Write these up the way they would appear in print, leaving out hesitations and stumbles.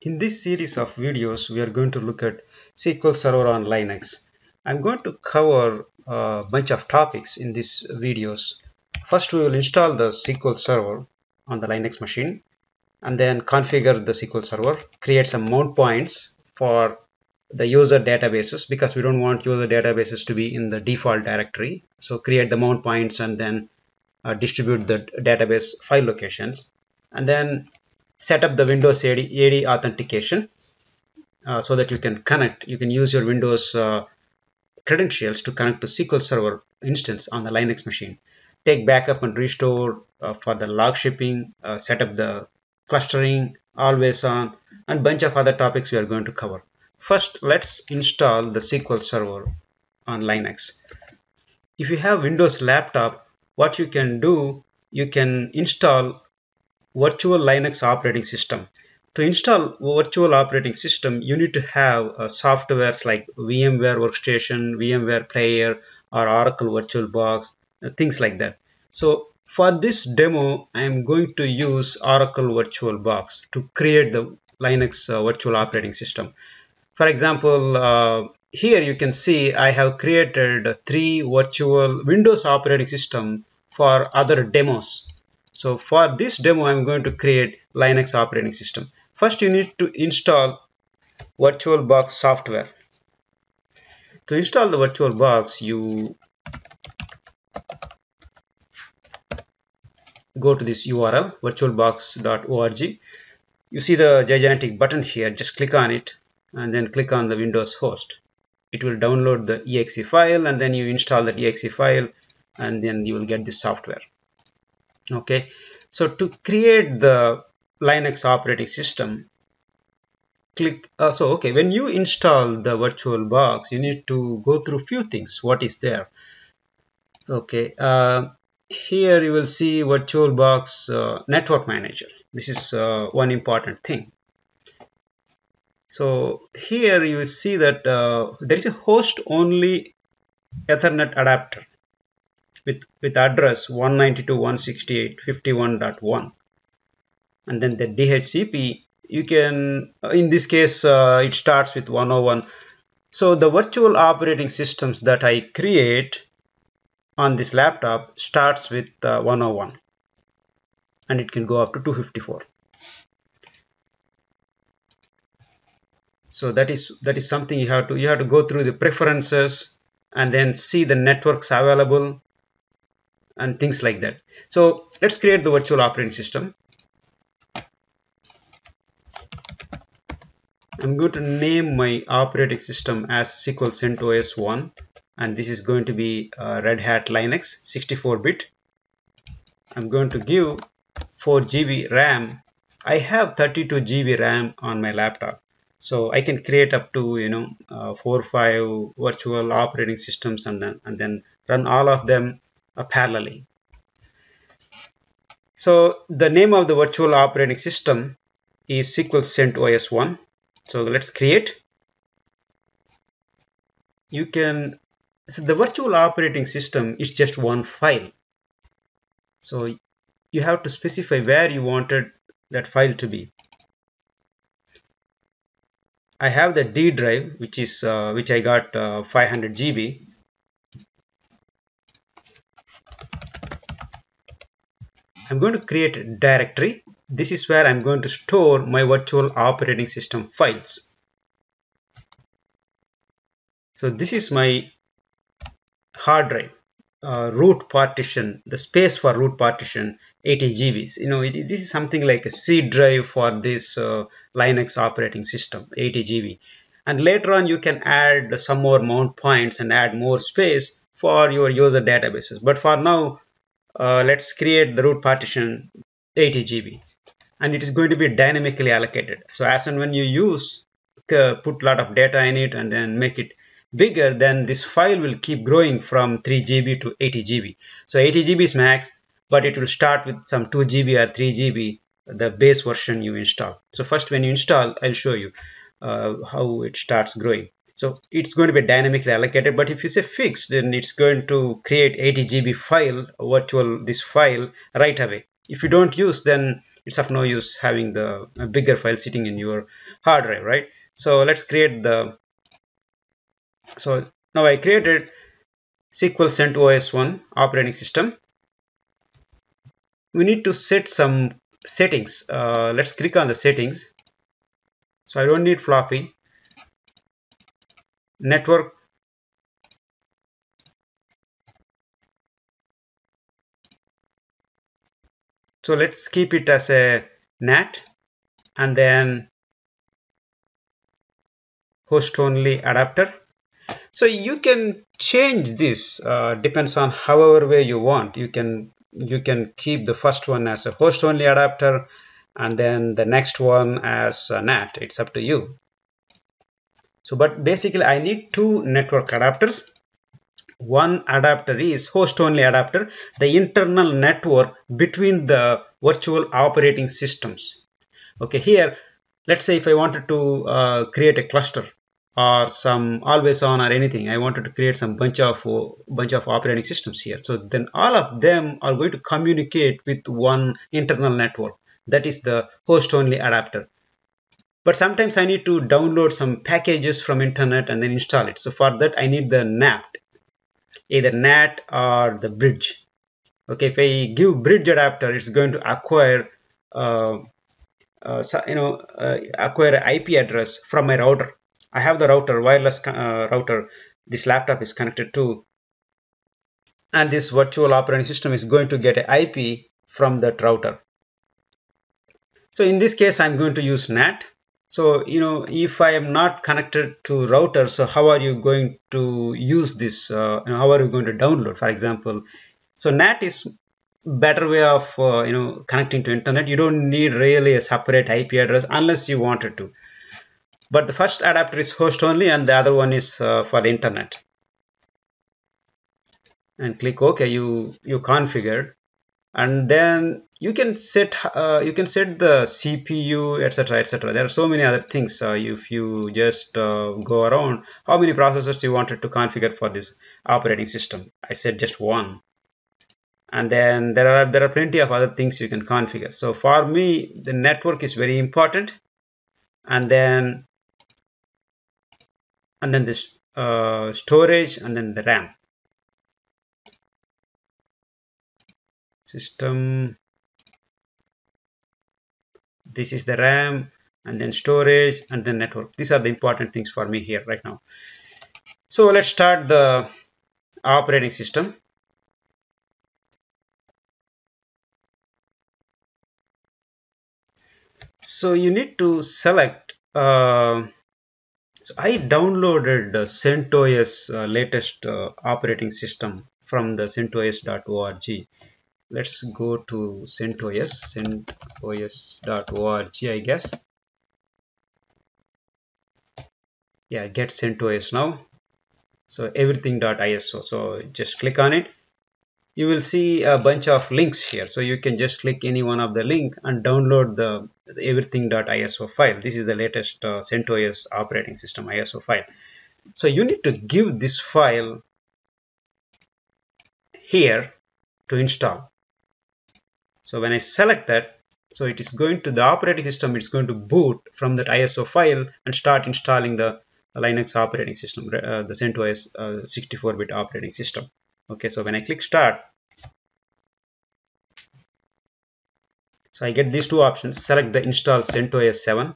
In this series of videos, we are going to look at SQL Server on Linux. I'm going to cover a bunch of topics in these videos. First, we will install the SQL Server on the Linux machine and then configure the SQL Server, create some mount points for the user databases because we don't want user databases to be in the default directory. So create the mount points and then distribute the database file locations, and then set up the Windows AD authentication so that you can use your Windows credentials to connect to SQL Server instance on the Linux machine. Take backup and restore for the log shipping, set up the clustering, always on, and bunch of other topics we are going to cover. First, let's install the SQL Server on Linux. If you have Windows laptop, what you can do, you can install virtual Linux operating system. To install virtual operating system, you need to have softwares like VMware Workstation, VMware Player, or Oracle VirtualBox, things like that. So for this demo, I am going to use Oracle VirtualBox to create the Linux virtual operating system. For example, here you can see I have created 3 virtual Windows operating system for other demos. So for this demo, I'm going to create Linux operating system. First, you need to install VirtualBox software. To install the VirtualBox, you go to this URL, virtualbox.org. You see the gigantic button here. Just click on it and then click on the Windows host. It will download the exe file, and then you install that exe file, and then you will get this software. Okay, so to create the Linux operating system, click when you install the VirtualBox, you need to go through few things. What is there? Okay, here you will see VirtualBox network manager. This is one important thing. So here you will see that there is a host only Ethernet adapter with address 192.168.51.1, and then the DHCP, you can, in this case it starts with 101. So the virtual operating systems that I create on this laptop starts with 101, and it can go up to 254. So that is something you have to go through the preferences and then see the networks available and things like that. So let's create the virtual operating system. I'm going to name my operating system as SQL CentOS 1, and this is going to be Red Hat Linux 64-bit. I'm going to give 4 GB RAM. I have 32 GB RAM on my laptop, so I can create up to 4 or 5 virtual operating systems and then run all of them parallelly. So the name of the virtual operating system is SQL CentOS 1. So let's create. The virtual operating system is just one file. So you have to specify where you wanted that file to be. I have the D drive, which I got 500 GB. I'm going to create a directory. This is where I'm going to store my virtual operating system files. So this is my hard drive, root partition, the space for root partition 80 GBs. This is something like a C drive for this Linux operating system, 80 GB. And later on you can add some more mount points and add more space for your user databases. But for now, let's create the root partition 80 GB, and it is going to be dynamically allocated. So as and when you put a lot of data in it and then make it bigger, then this file will keep growing from 3 GB to 80 GB. So 80 GB is max, but it will start with some 2 GB or 3 GB, the base version you install. So first, when you install, I'll show you how it starts growing. So it's going to be dynamically allocated, but if you say fixed, then it's going to create 80 GB file, this file right away. If you don't use, then it's of no use having the a bigger file sitting in your hard drive, right? So let's create the, so now I created SQL CentOS 1 operating system. We need to set some settings. Let's click on the settings. So I don't need floppy. Network, so let's keep it as a NAT, and then host only adapter. So you can change this, depends on however way you want. You can keep the first one as a host only adapter and then the next one as a NAT. It's up to you. So but basically I need two network adapters. One adapter is host only adapter, the internal network between the virtual operating systems. Okay, here let's say if I wanted to create a cluster or some always on or anything, I wanted to create some bunch of operating systems here. So then all of them are going to communicate with one internal network, that is the host only adapter. But sometimes I need to download some packages from internet and then install it. So for that I need the NAT, either NAT or the bridge. Okay, if I give bridge adapter, it's going to acquire acquire an IP address from my router. I have the router, wireless router this laptop is connected to, and this virtual operating system is going to get an IP from that router. So in this case I'm going to use NAT. So if I am not connected to router, so how are you going to use this, how are you going to download, for example? So NAT is better way of connecting to internet. You don't need really a separate IP address unless you wanted to. But the first adapter is host only and the other one is for the internet. And click OK. You configured, and then you can set the CPU, etc., etc. There are so many other things. If you just go around, how many processors you wanted to configure for this operating system. I said just one. And then there are plenty of other things you can configure. So for me, the network is very important, and then this storage, and then the RAM. System, this is the RAM, and then storage, and then network. These are the important things for me here right now. So let's start the operating system. So you need to select, so I downloaded CentOS latest operating system from the centos.org. Let's go to centos.org, I guess. Yeah, get CentOS now. So everything.iso. So just click on it. You will see a bunch of links here. So you can just click any one of the link and download the everything.iso file. This is the latest CentOS operating system ISO file. So you need to give this file here to install. So when I select that, so it is going to the operating system, it's going to boot from that ISO file and start installing the Linux operating system, the CentOS 64-bit operating system. Okay, so when I click start, so I get these two options. Select the install CentOS 7.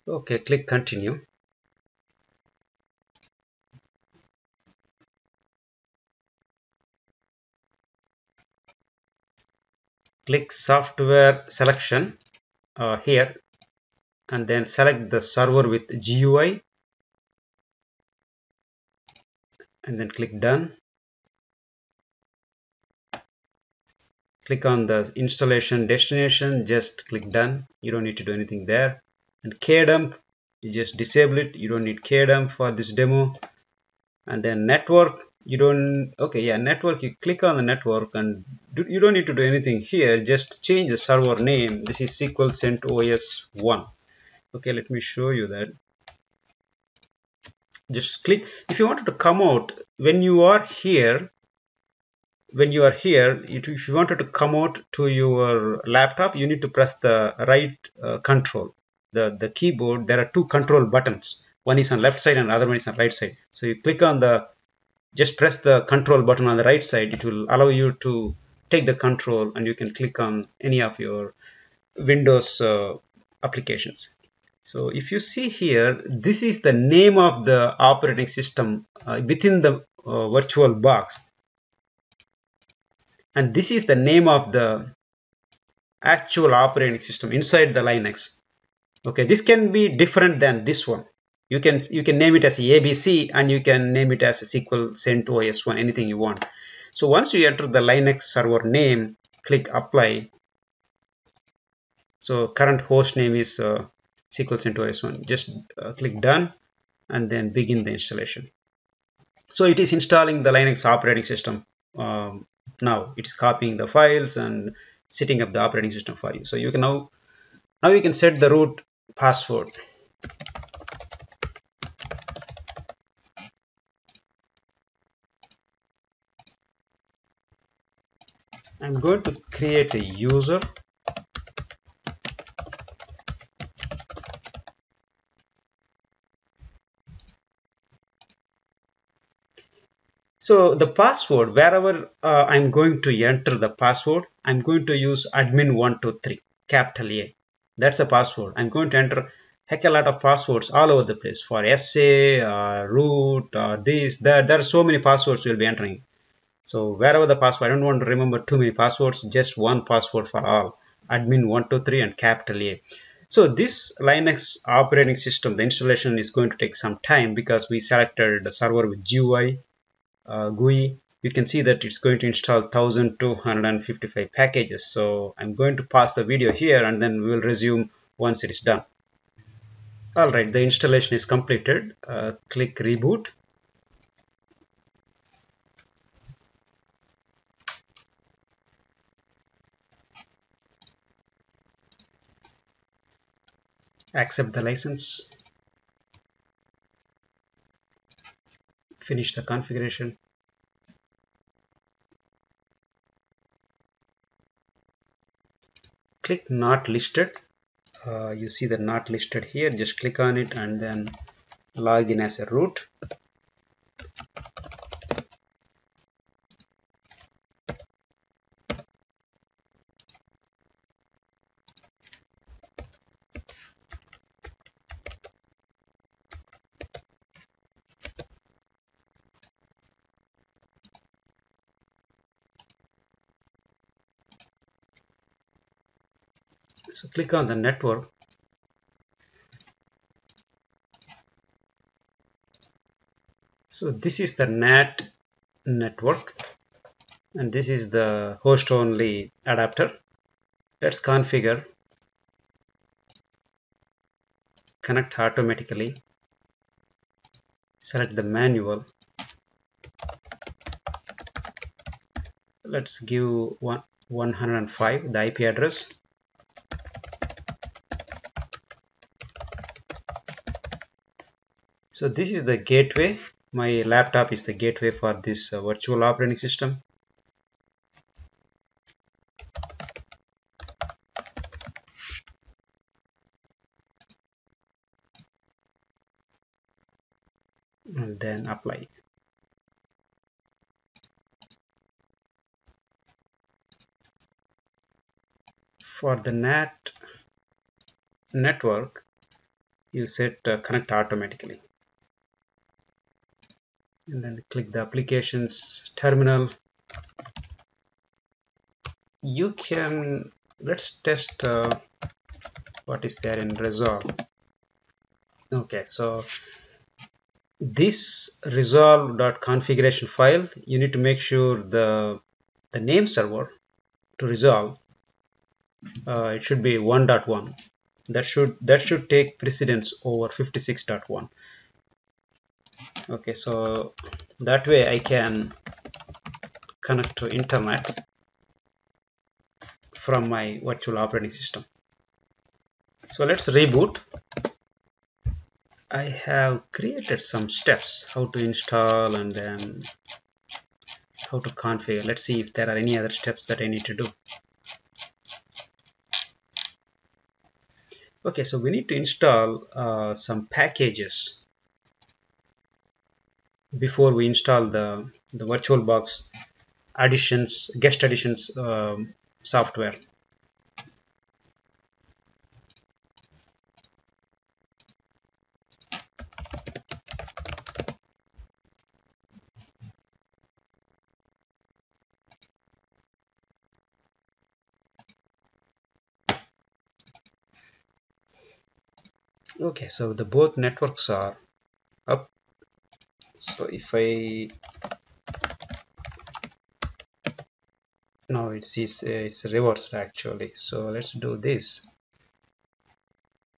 Okay, click continue. Click software selection here, and then select the server with GUI, and then click done. Click on the installation destination, just click done. You don't need to do anything there. And kdump, you just disable it. You don't need kdump for this demo. And then network, you don't, okay, yeah, network, you click on the network, and you don't need to do anything here. Just change the server name. This is SQL CentOS 1. Okay, let me show you that. just click. If you wanted to come out when you are here, if you wanted to come out to your laptop, you need to press the right control. The keyboard, there are two control buttons. One is on left side and other one is on right side. So you click on just press the control button on the right side. It will allow you to take the control and you can click on any of your Windows applications. So if you see here, this is the name of the operating system within the VirtualBox, and this is the name of the actual operating system inside the Linux. Okay, this can be different than this one. You can name it as ABC, and you can name it as a SQL CentOS1, anything you want. So once you enter the Linux server name, click apply. So current host name is SQL CentOS1. Just click done and then begin the installation. So it is installing the Linux operating system. Now it's copying the files and setting up the operating system for you. So you can now you can set the root password. I'm going to create a user. So the password, wherever I'm going to enter the password, I'm going to use admin123, capital A. That's a password. I'm going to enter heck a lot of passwords all over the place for SA, root, this, that. There are so many passwords you'll be entering. So wherever the password, I don't want to remember too many passwords, just one password for all, admin123 and capital A. So this Linux operating system, the installation is going to take some time because we selected the server with GUI. GUI, you can see that it's going to install 1255 packages. So I'm going to pause the video here and then we will resume once it is done. Alright, the installation is completed. Click reboot. Accept the license. Finish the configuration. Click not listed. You see the not listed here. Just click on it and then log in as a root. So click on the network. So this is the NAT network and this is the host only adapter. Let's configure connect automatically. Select the manual. Let's give 105 the IP address. So this is the gateway. My laptop is the gateway for this virtual operating system. And then apply. For the NAT network, you set connect automatically. And then click the applications terminal. You can, let's test what is there in resolve. Okay, so this resolve.configuration file, you need to make sure the name server to resolve it should be 1.1. That should take precedence over 56.1. Okay, so that way I can connect to internet from my virtual operating system. So let's reboot. I have created some steps how to install and then how to configure. Let's see if there are any other steps that I need to do. Okay, so we need to install some packages before we install the VirtualBox additions, guest additions software. Okay, so the both networks are up. So if I now it's reversed actually. So let's do this.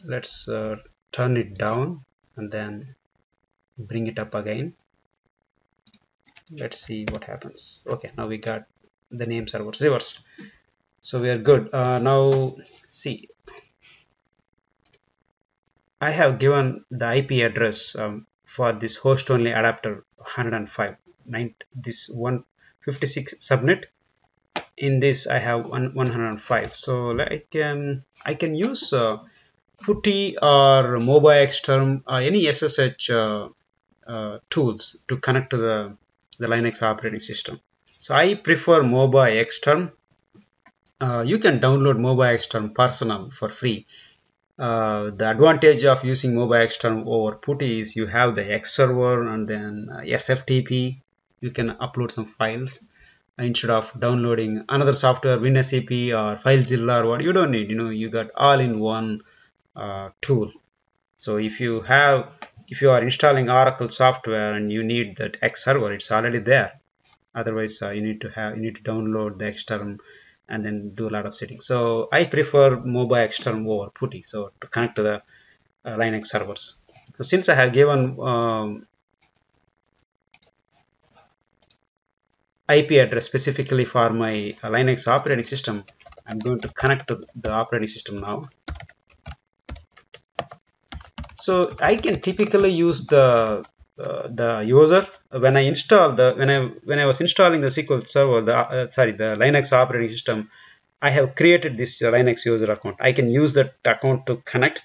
Let's turn it down and then bring it up again. Let's see what happens. Okay, now we got the name servers reversed, so we are good. Now see, I have given the IP address for this host only adapter 105 this 156 subnet. In this I have 105, so I can use PuTTY or MobiXterm any SSH tools to connect to the Linux operating system. So I prefer MobiXterm. You can download MobiXterm personal for free. The advantage of using MobiXterm over PuTTY is you have the X server and then SFTP. You can upload some files instead of downloading another software, WinSCP or FileZilla or what. You don't need, you got all in one tool. So if you are installing Oracle software and you need that X server, it's already there. Otherwise you need to download the XTerm and then do a lot of settings. So I prefer MobiXterm over PuTTY, so to connect to the Linux servers. So since I have given IP address specifically for my Linux operating system, I'm going to connect to the operating system now. So I can typically use the user when I install when I was installing the SQL Server, the Linux operating system. I have created this Linux user account. I can use that account to connect.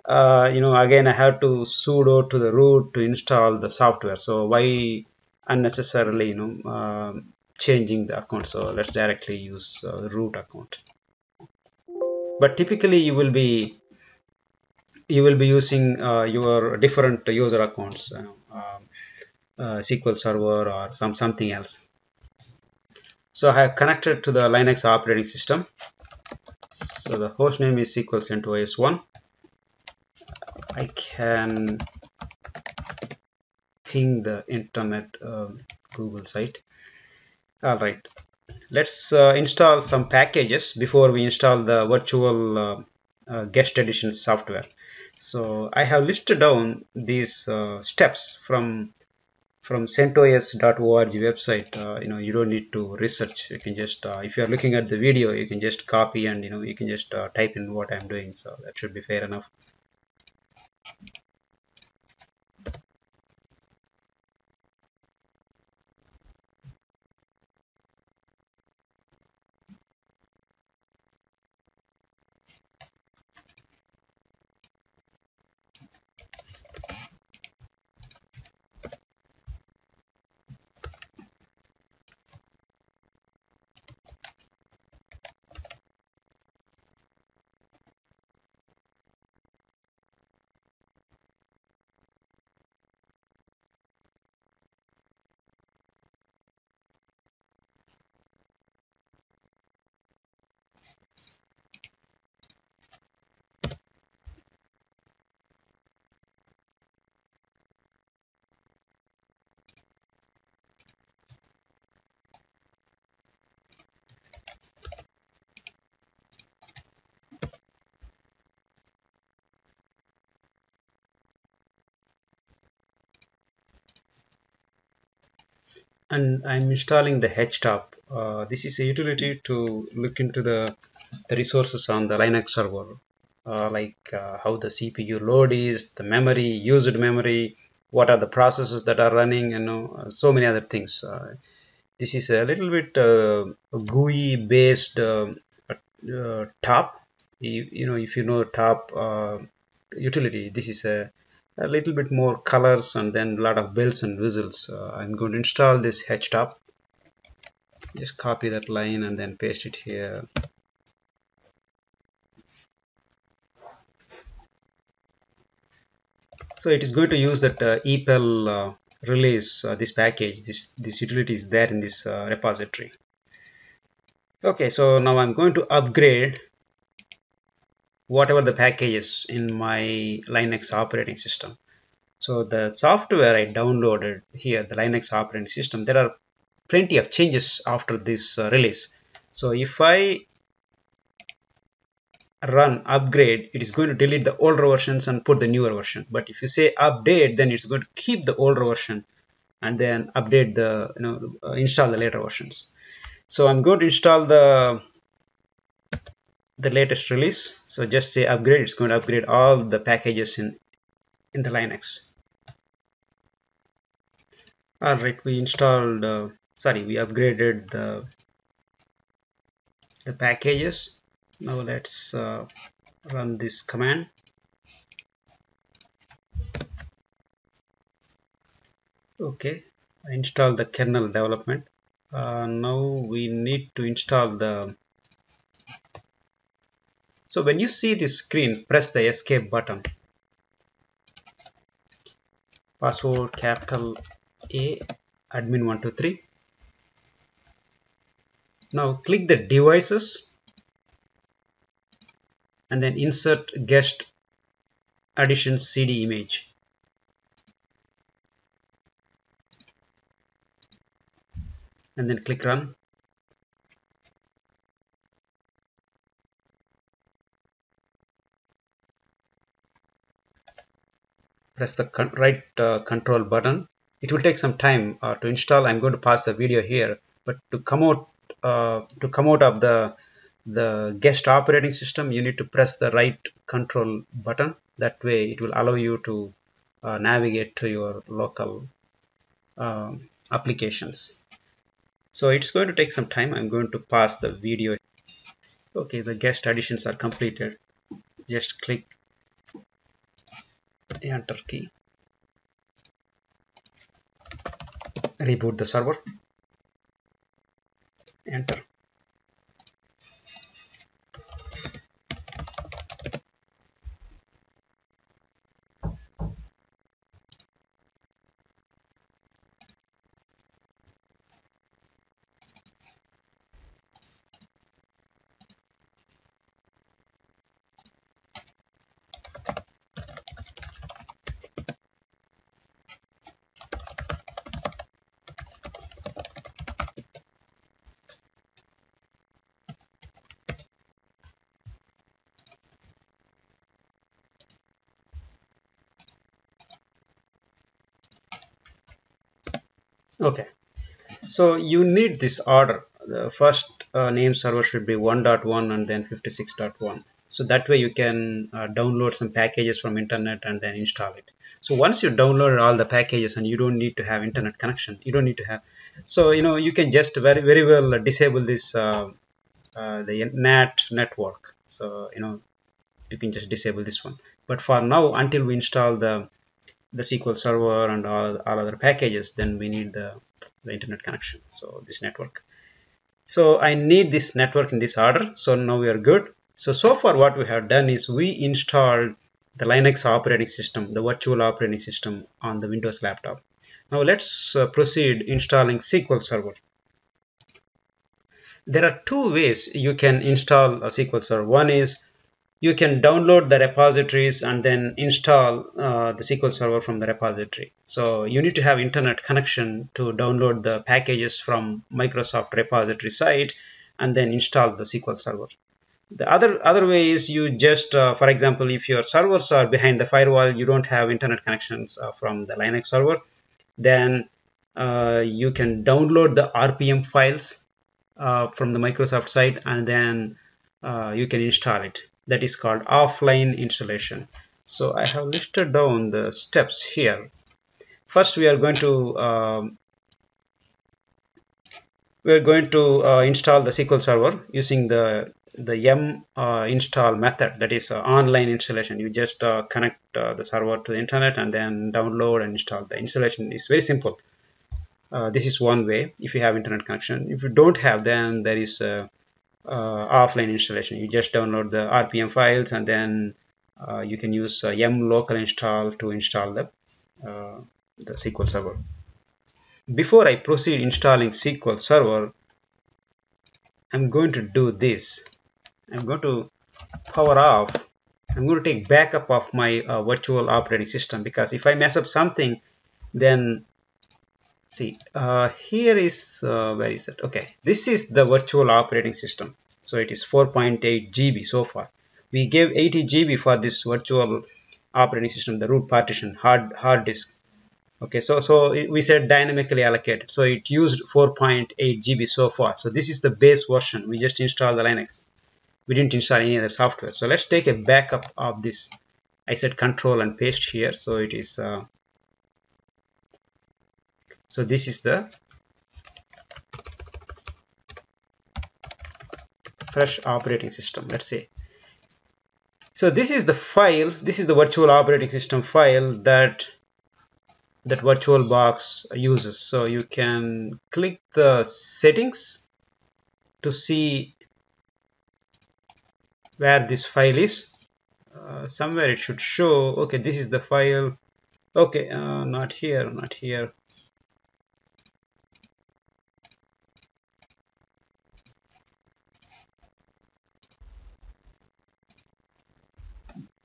Again I have to sudo to the root to install the software. So why unnecessarily changing the account? So let's directly use root account. But typically you will be using your different user accounts, SQL Server or something else. So I have connected to the Linux operating system. So the host name is SQL CentOS 1. I can ping the internet Google site. All right, let's install some packages before we install the virtual guest edition software. So I have listed down these steps from CentOS.org website. You don't need to research. You can just if you are looking at the video, you can just copy and you can just type in what I'm doing. So that should be fair enough. And I'm installing the htop. This is a utility to look into the resources on the Linux server how the CPU load is, the memory, used memory, what are the processes that are running, so many other things. This is a little bit GUI based top. If you know top utility, this is a little bit more colors and then a lot of bells and whistles. I'm going to install this htop. Just copy that line and then paste it here. So it is going to use that EPEL release, this package. This utility is there in this repository. Okay, so now I'm going to upgrade whatever the packages in my Linux operating system. So the software I downloaded here, the Linux operating system, there are plenty of changes after this release. So if I run upgrade, it is going to delete the older versions and put the newer version. But if you say update, then it's going to keep the older version and then update the install the later versions. So I'm going to install the latest release. So just say upgrade. It's going to upgrade all the packages in the Linux. All right, we installed. We upgraded the packages. Now let's run this command. Okay, I installed the kernel development. Now we need to install the. So when you see this screen, press the escape button. Password capital A, admin123. Now click the devices and then insert guest addition CD image. And then click run. Press the right control button. It will take some time to install. I'm going to pause the video here, but to come out of the guest operating system, you need to press the right control button. That way it will allow you to navigate to your local applications. So it's going to take some time. I'm going to pause the video. Okay, the guest additions are completed. Just click the enter key. Reboot the server. Enter. Okay, so you need this order. The first name server should be 1.1 and then 56.1. So that way you can download some packages from internet and then install it. So once you download all the packages and you don't need to have internet connection, you don't need to have. So you can just very well disable this the NAT network. So you can just disable this one. But for now, until we install the SQL Server and all other packages, then we need the internet connection. So this network. So I need this network in this order. So now we are good. So far what we have done is we installed the Linux operating system, the virtual operating system on the Windows laptop. Now let's proceed installing SQL Server. There are two ways you can install a SQL Server. One is you can download the repositories and then install the SQL Server from the repository. So you need to have internet connection to download the packages from Microsoft repository site and then install the SQL Server. The other way is you just, for example, if your servers are behind the firewall, you don't have internet connections from the Linux server, then you can download the RPM files from the Microsoft site and then you can install it. that is called offline installation. So I have listed down the steps here. First, we are going to install the SQL Server using the yum install method, that is online installation. You just connect the server to the internet and then download and install. The installation is very simple. This is one way if you have internet connection. If you don't have, then there is offline installation. You just download the RPM files and then you can use yum local install to install the SQL Server. Before I proceed installing SQL Server, I'm going to do this. I'm going to power off. I'm going to take backup of my virtual operating system, because if I mess up something, then see, here is where is it? Okay, this is the virtual operating system. So it is 4.8 GB so far. We gave 80 GB for this virtual operating system, the root partition, hard disk. Okay, so we said dynamically allocated. So it used 4.8 GB so far. So this is the base version. We just installed the Linux. We didn't install any other software. So let's take a backup of this. I said control and paste here. So it is so this is the fresh operating system, let's say. So this is the file. This is the virtual operating system file that VirtualBox uses. So you can click the settings to see where this file is. Somewhere it should show. Okay, this is the file. Okay, not here, not here.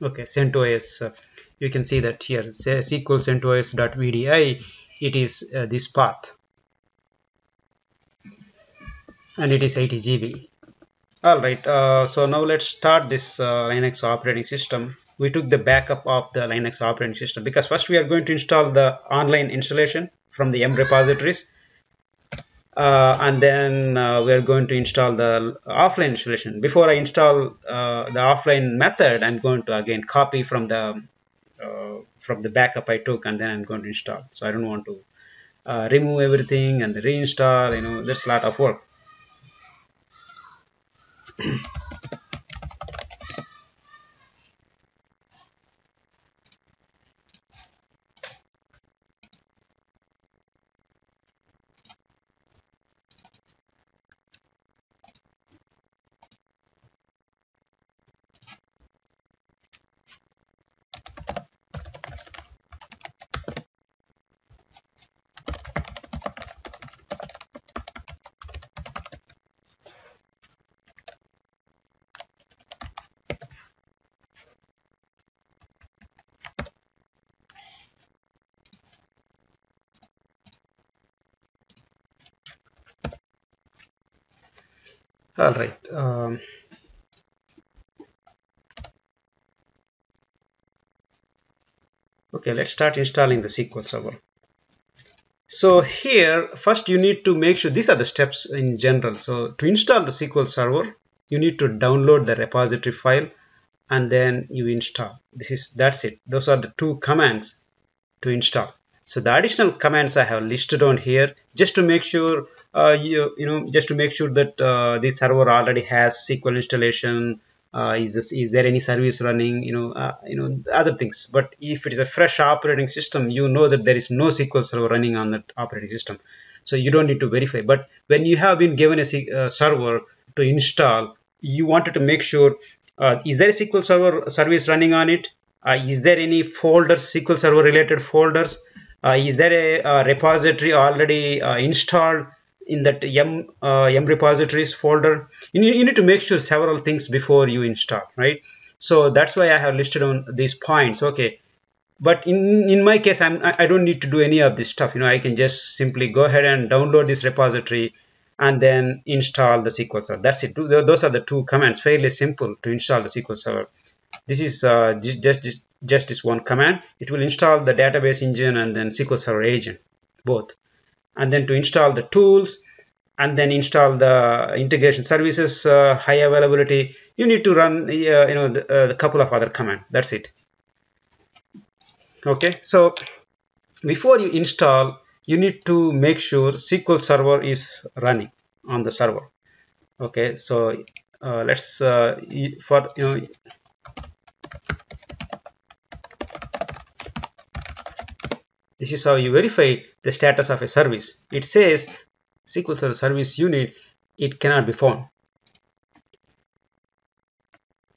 Okay, CentOS. You can see that here, SQL CentOS.vdi. It is this path, and it is 80 GB. All right. So now let's start this Linux operating system. We took the backup of the Linux operating system because first we are going to install the online installation from the yum repositories, and then we are going to install the offline installation. Before I install the offline method, I'm going to again copy from the backup I took, and then I'm going to install. So I don't want to remove everything and reinstall. You know, that's a lot of work. All right. Okay, let's start installing the SQL Server. So here, first you need to make sure these are the steps in general. So to install the SQL Server, you need to download the repository file and then you install. That's it. Those are the two commands to install. So the additional commands I have listed on here just to make sure just to make sure that this server already has SQL installation. Is there any service running? Other things. But if it is a fresh operating system, you know that there is no SQL Server running on that operating system, so you don't need to verify. But when you have been given a server to install, you wanted to make sure is there a SQL Server service running on it? Is there any folders, SQL Server related folders? Is there a repository already installed in that yum repositories folder? You need to make sure several things before you install, right? So that's why I have listed on these points. Okay, but in my case, I don't need to do any of this stuff. I can just simply go ahead and download this repository and then install the SQL Server. That's it. Those are the two commands. Fairly simple to install the SQL Server. This is just this one command. It will install the database engine and then SQL Server agent, both. And then to install the tools, and then install the integration services, high availability. You need to run the couple of other commands. That's it. Okay, so before you install, you need to make sure SQL Server is running on the server. Okay, so let's for this is how you verify the status of a service. It says SQL Server service unit, it cannot be found.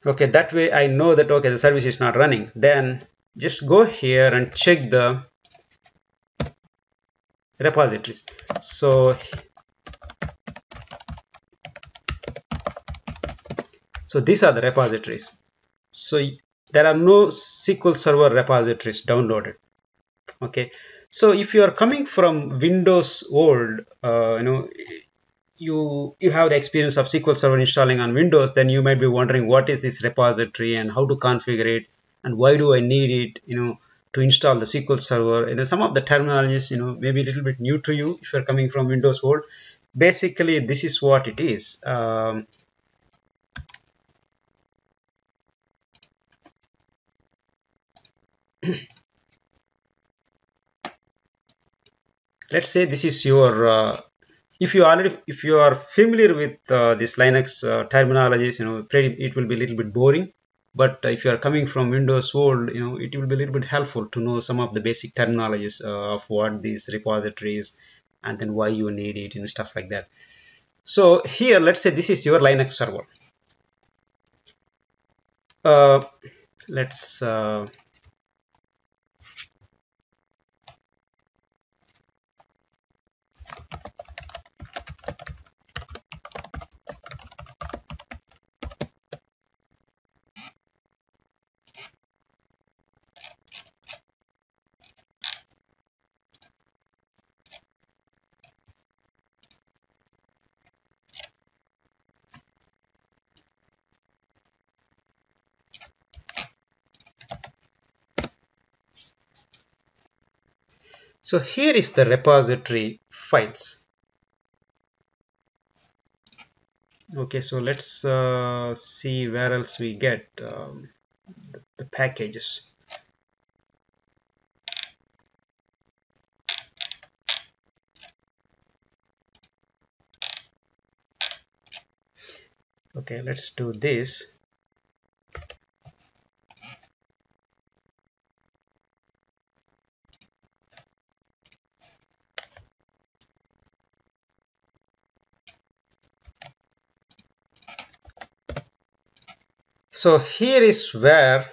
Okay, that way I know that okay, the service is not running. Then just go here and check the repositories. So these are the repositories. So there are no SQL Server repositories downloaded. Okay, so if you are coming from Windows world, you have the experience of SQL Server installing on Windows, then you might be wondering what is this repository and how to configure it and why do I need it, to install the SQL Server. And some of the terminologies, maybe a little bit new to you if you're coming from Windows world. Basically, this is what it is. Let's say this is your if you are familiar with this Linux terminologies, it will be a little bit boring. But if you are coming from Windows world, it will be a little bit helpful to know some of the basic terminologies of what these repositories and then why you need it and stuff like that. So here, let's say this is your Linux server. Let's so here is the repository files. Okay, so let's see where else we get the packages. Okay, let's do this. So here is where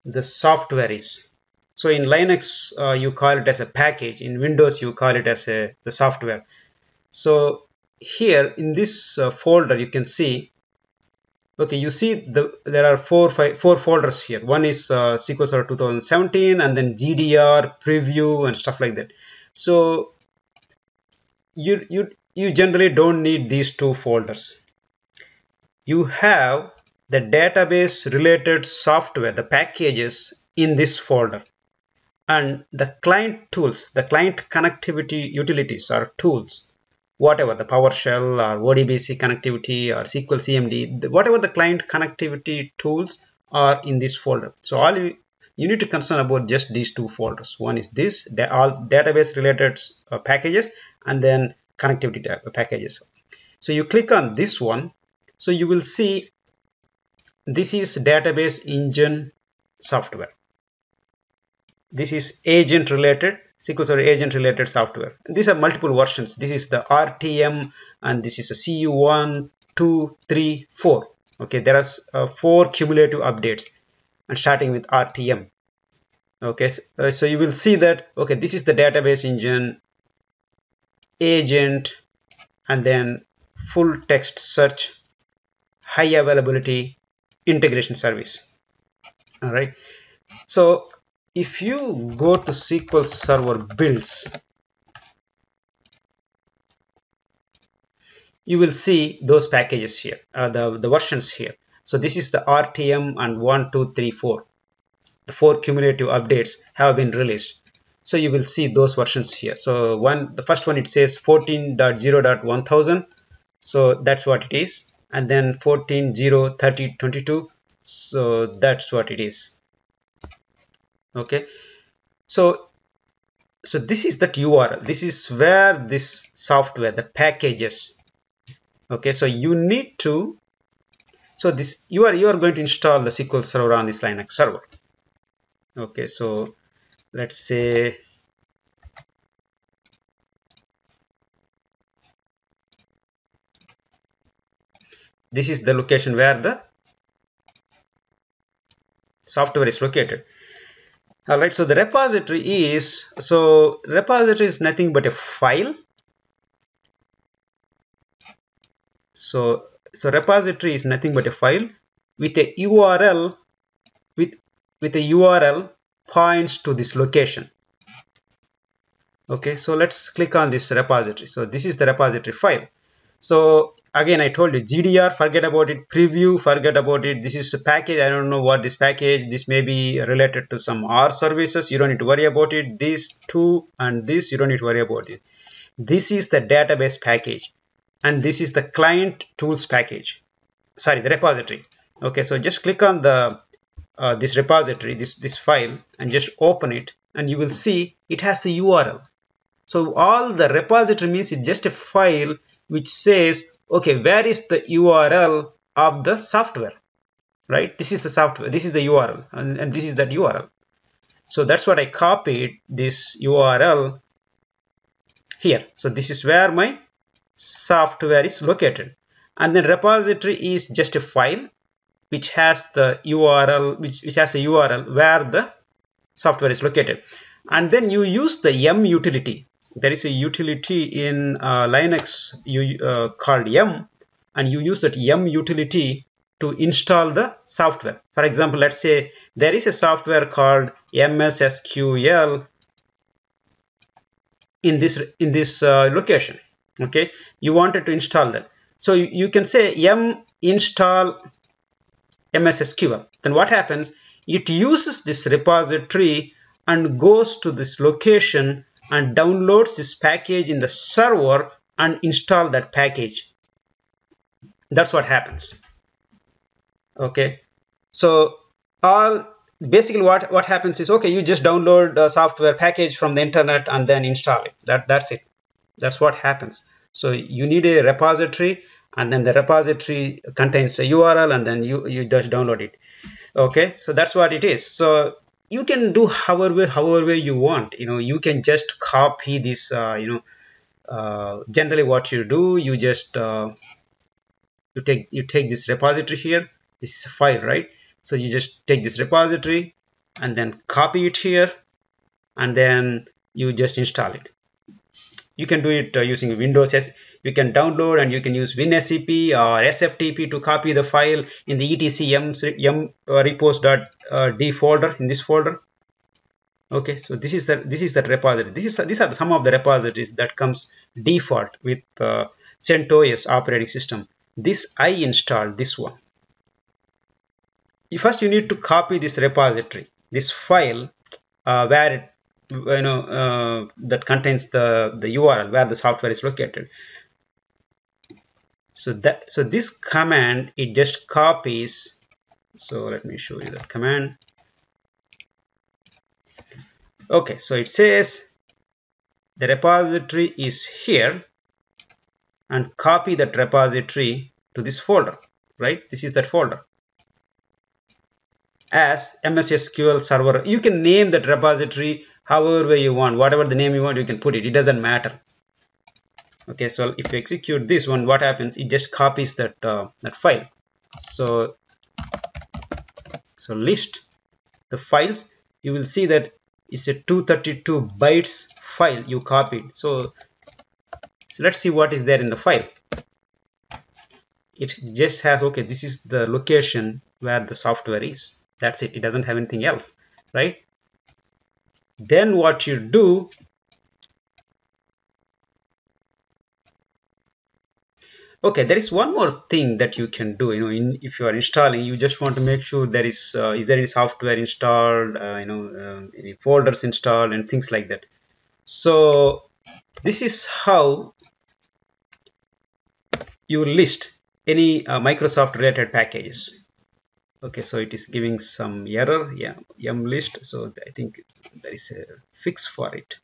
the software is. So in Linux, you call it as a package. In Windows, you call it as the software. So here in this folder, you can see, okay, you see there are four folders here. One is SQL Server 2017, and then GDR, preview, and stuff like that. So you generally don't need these two folders. You have the database related software, the packages in this folder, and the client tools, the client connectivity utilities or tools, whatever the PowerShell or ODBC connectivity or SQL CMD, whatever the client connectivity tools are in this folder. So all you need to concern about just these two folders. One is this, all database related packages, and then connectivity packages. So you click on this one. So you will see this is database engine software. This is agent related, SQL Server agent related software. These are multiple versions. This is the RTM and this is a CU1, 2, 3, 4. Okay, there are 4 cumulative updates and starting with RTM. Okay, so you will see that, okay, this is the database engine, agent, and then full text search, high availability, integration service. All right, so if you go to SQL Server builds, you will see those packages here, the versions here. So this is the RTM and 1, 2, 3, 4. The 4 cumulative updates have been released. So you will see those versions here. So the first one, it says 14.0.1000. So that's what it is. And then 14.0.30.22. So that's what it is. Okay. So this is that URL. This is where this software, the packages. Okay. So you need to. So this you are going to install the SQL Server on this Linux server. Okay. So let's say this is the location where the software is located. All right, so the repository is nothing but a file. So repository is nothing but a file with a URL with a URL points to this location. Okay, so let's click on this repository. So this is the repository file. So again, I told you GDR, forget about it. Preview, forget about it. This is a package. I don't know what this package. This may be related to some R services. You don't need to worry about it. This two and this, you don't need to worry about it. This is the database package, and this is the client tools package. Sorry, the repository. Okay, so just click on the this repository, this file, and just open it, and you will see it has the URL. So all the repository means it's just a file which says, okay, where is the URL of the software, right? This is the software, this is the URL, and this is that URL. So that's what I copied, this URL here. So this is where my software is located. And then repository is just a file which has the URL, which has a URL where the software is located. And then you use the yum utility. There is a utility in Linux called yum, and you use that yum utility to install the software. For example, let's say there is a software called MS SQL in this location. Okay, you wanted to install that, so you can say yum install MS SQL. Then what happens? It uses this repository and goes to this location and downloads this package in the server and install that package. That's what happens. Okay, so basically what happens is, okay, you just download a software package from the internet and then install it. That's it. That's what happens. So you need a repository, and then the repository contains a URL, and then you just download it. Okay, so that's what it is. So you can do however you want. You can just copy this. Generally what you do, you just you take this repository here. This is a file, right? So you just take this repository and then copy it here, and then you just install it. You can do it using Windows. You can download, and you can use WinSCP or SFTP to copy the file in the etc yum repos.d folder, in this folder. Okay, so this is that repository. These are some of the repositories that comes default with CentOS operating system. This I installed this one. First, you need to copy this repository, this file, where it, that contains the URL where the software is located. So this command, it just copies. So let me show you that command. Okay, so it says the repository is here, and copy that repository to this folder, right? This is that folder as MS SQL Server. You can name that repository however you want, whatever the name you want, you can put it. It doesn't matter. Okay, so if you execute this one, what happens? It just copies that file. So list the files. You will see that it's a 232 bytes file you copied. So let's see what is there in the file. It just has, okay, this is the location where the software is. That's it. It doesn't have anything else, right? Then what you do, Okay, there is one more thing that you can do. If you are installing, you just want to make sure there is there any software installed, any folders installed and things like that. So this is how you list any Microsoft related packages. Okay, so it is giving some error. Yeah, yum list. So I think there is a fix for it.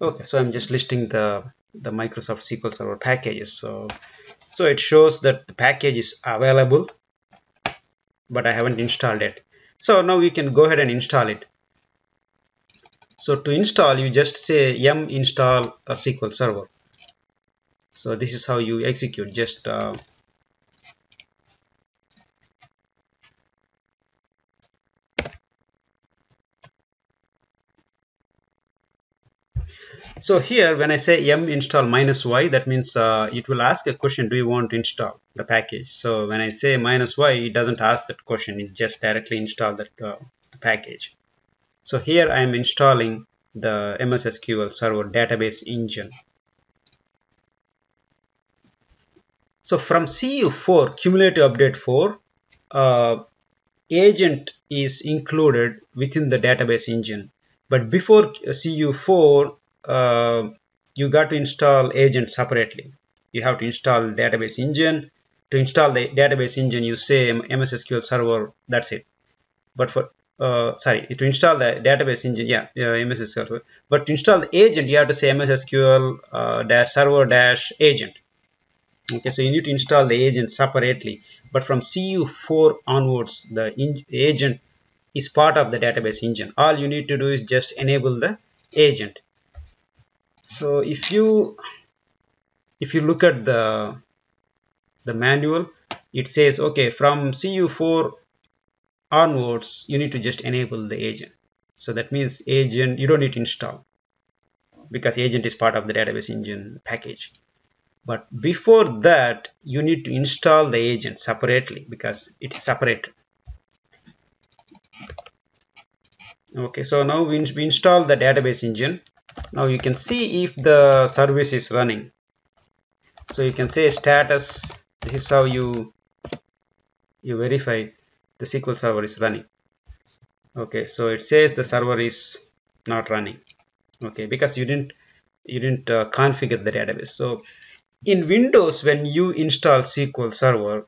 Okay, so I'm just listing the Microsoft SQL Server packages. So it shows that the package is available, but I haven't installed it. So now we can go ahead and install it. So to install, you just say yum install a SQL Server. So this is how you execute. Just so here when I say yum install -y, that means it will ask a question, do you want to install the package? So when I say -y, it doesn't ask that question, it just directly install that package. So here I am installing the MS SQL Server database engine. So from CU4 cumulative update 4, agent is included within the database engine, but before CU4 you got to install agent separately. You have to install database engine. To install the database engine, you say MS SQL Server, that's it. But for to install the database engine, MS SQL Server. But to install the agent, you have to say MS SQL -server-agent. Okay, so you need to install the agent separately, but from CU4 onwards, the agent is part of the database engine. All you need to do is just enable the agent. So if you look at the manual, it says, okay, from CU4 onwards, you need to just enable the agent. So that means agent, you don't need to install, because agent is part of the database engine package. But before that, you need to install the agent separately, because it is separated. Okay, so now we install the database engine. Now you can see if the service is running. So you can say status. This is how you verify the SQL Server is running. Okay, so it says the server is not running. Okay, because you didn't configure the database. So in Windows, when you install SQL Server,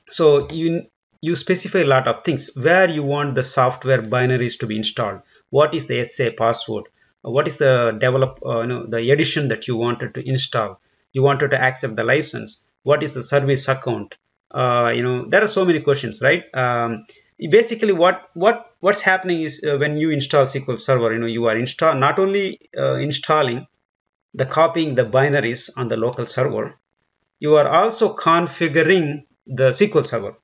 so you specify a lot of things where you want the software binaries to be installed. What is the SA password? What is the the edition that you wanted to install? You wanted to accept the license. What is the service account? There are so many questions, right? Basically, what's happening is when you install SQL Server, you are not only installing the copying the binaries on the local server, you are also configuring the SQL Server,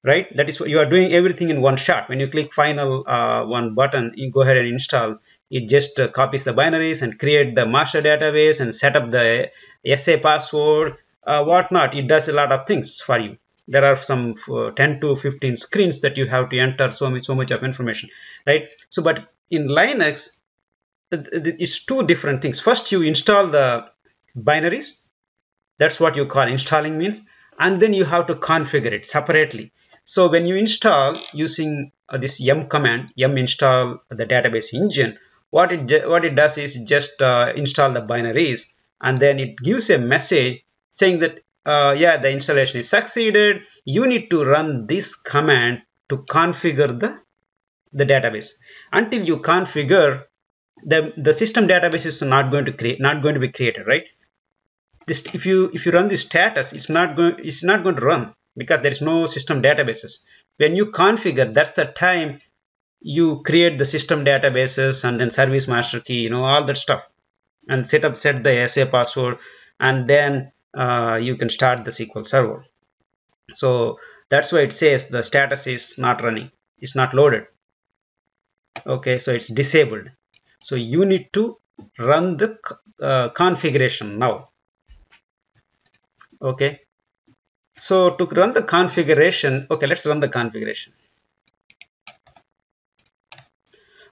right? That is what you are doing, everything in one shot. When you click final one button, you go ahead and install. It just copies the binaries and create the master database and set up the SA password, whatnot. It does a lot of things for you. There are some 10 to 15 screens that you have to enter so much of information, right? So, but in Linux, it's two different things. First, you install the binaries. That's what you call installing means. And then you have to configure it separately. So when you install using this yum command, yum install the database engine, what it does is just install the binaries, and then it gives a message saying that the installation is succeeded. You need to run this command to configure the database. Until you configure, the system database is not going to be created, right? This, if you run this status, it's not going to run, because there is no system databases. When you configure, that's the time you create the system databases and then service master key, all that stuff, and set the SA password, and then you can start the SQL Server. So that's why it says the status is not running, it's not loaded. Okay, so it's disabled. So you need to run the configuration now. Okay, so to run the configuration, okay, let's run the configuration.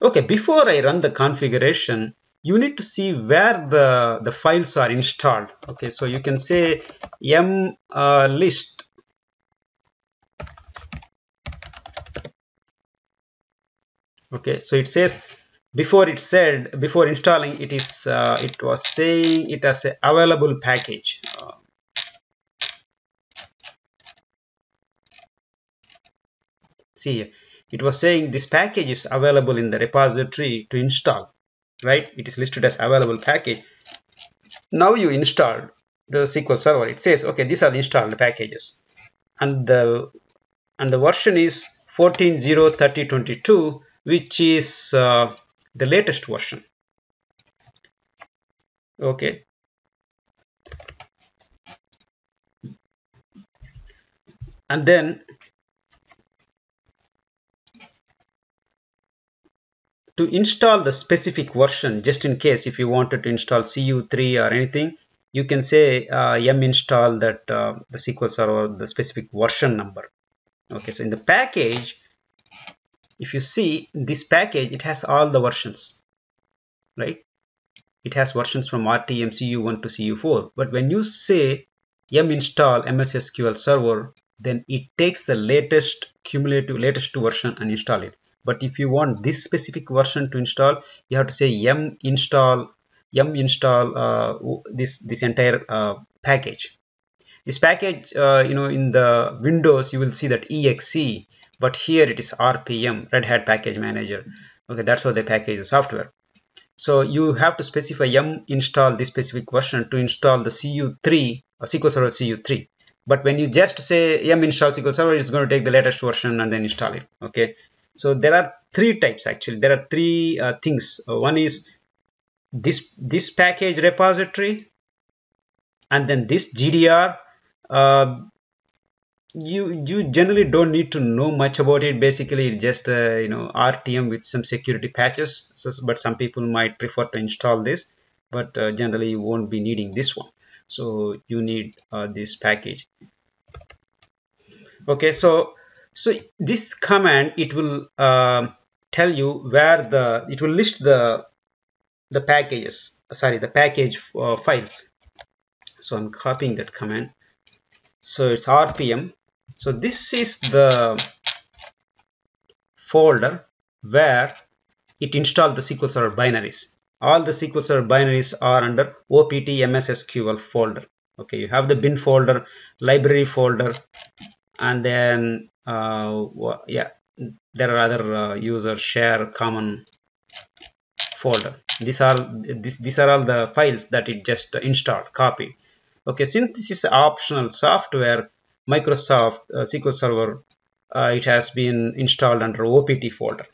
Okay, before I run the configuration, you need to see where the files are installed. Okay, so you can say list. Okay, so it says before installing it is it was saying it as a available package. See, it was saying this package is available in the repository to install, right? It is listed as available package. Now you installed the SQL Server. It says, okay, these are the installed packages, and the version is 14.0.30.22, which is the latest version. Okay. And then to install the specific version, just in case if you wanted to install CU3 or anything, you can say install that the SQL Server, the specific version number. Okay, so in the package, if you see this package, it has all the versions, right? It has versions from RTM CU1 to CU4. But when you say install MS SQL Server, then it takes the latest cumulative latest version and install it. But if you want this specific version to install, you have to say install this entire package. This package, in the Windows you will see that exe, but here it is RPM, Red Hat Package Manager. Okay, that's how they package the software. So you have to specify install this specific version to install the CU3 or SQL Server CU3. But when you just say install SQL Server, it's going to take the latest version and then install it. Okay, so there are three types actually. There are three things. One is this package repository, and then this GDR. You generally don't need to know much about it. Basically, it's just RTM with some security patches. But some people might prefer to install this, but generally you won't be needing this one. So you need this package. Okay, so this command, it will tell you where it will list the packages. Sorry, the package files. So I'm copying that command. So it's RPM. So this is the folder where it installed the SQL Server binaries. All the SQL Server binaries are under OPT MS SQL folder. Okay, you have the bin folder, library folder, and then there are other user share common folder. These are all the files that it just installed, copied. Okay, since this is optional software, Microsoft SQL Server, it has been installed under OPT folder.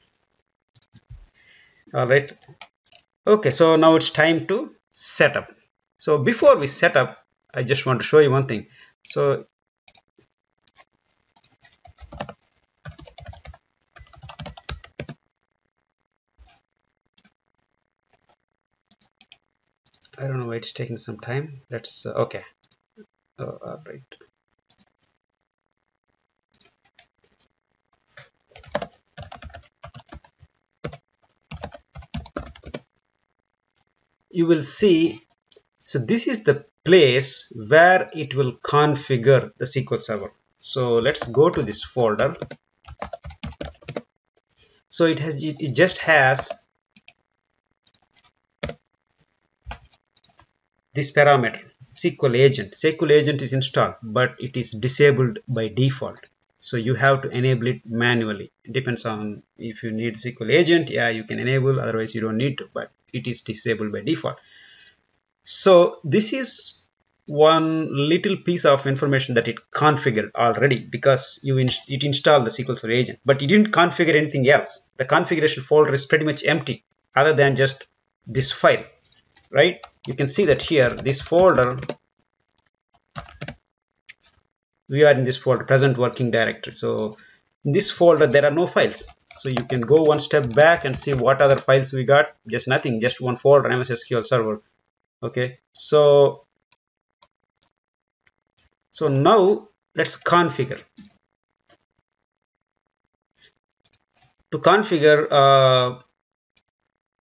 All right. Okay, so now it's time to set up. So before we set up, I just want to show you one thing. So I don't know why it's taking some time. Let's okay. All right. You will see, so this is the place where it will configure the SQL Server. So let's go to this folder. So it just has this parameter, SQL agent. SQL agent is installed, but it is disabled by default. So you have to enable it manually. It depends on if you need SQL agent, yeah, you can enable, otherwise you don't need to, but it is disabled by default. So this is one little piece of information that it configured already, because it installed the SQL Server agent, but it didn't configure anything else. The configuration folder is pretty much empty other than just this file, right? You can see that here, this folder, we are in this folder, present working directory. So in this folder there are no files. So you can go one step back and see what other files we got. Just nothing, just one folder, MS SQL Server. Okay, so now let's configure. To configure,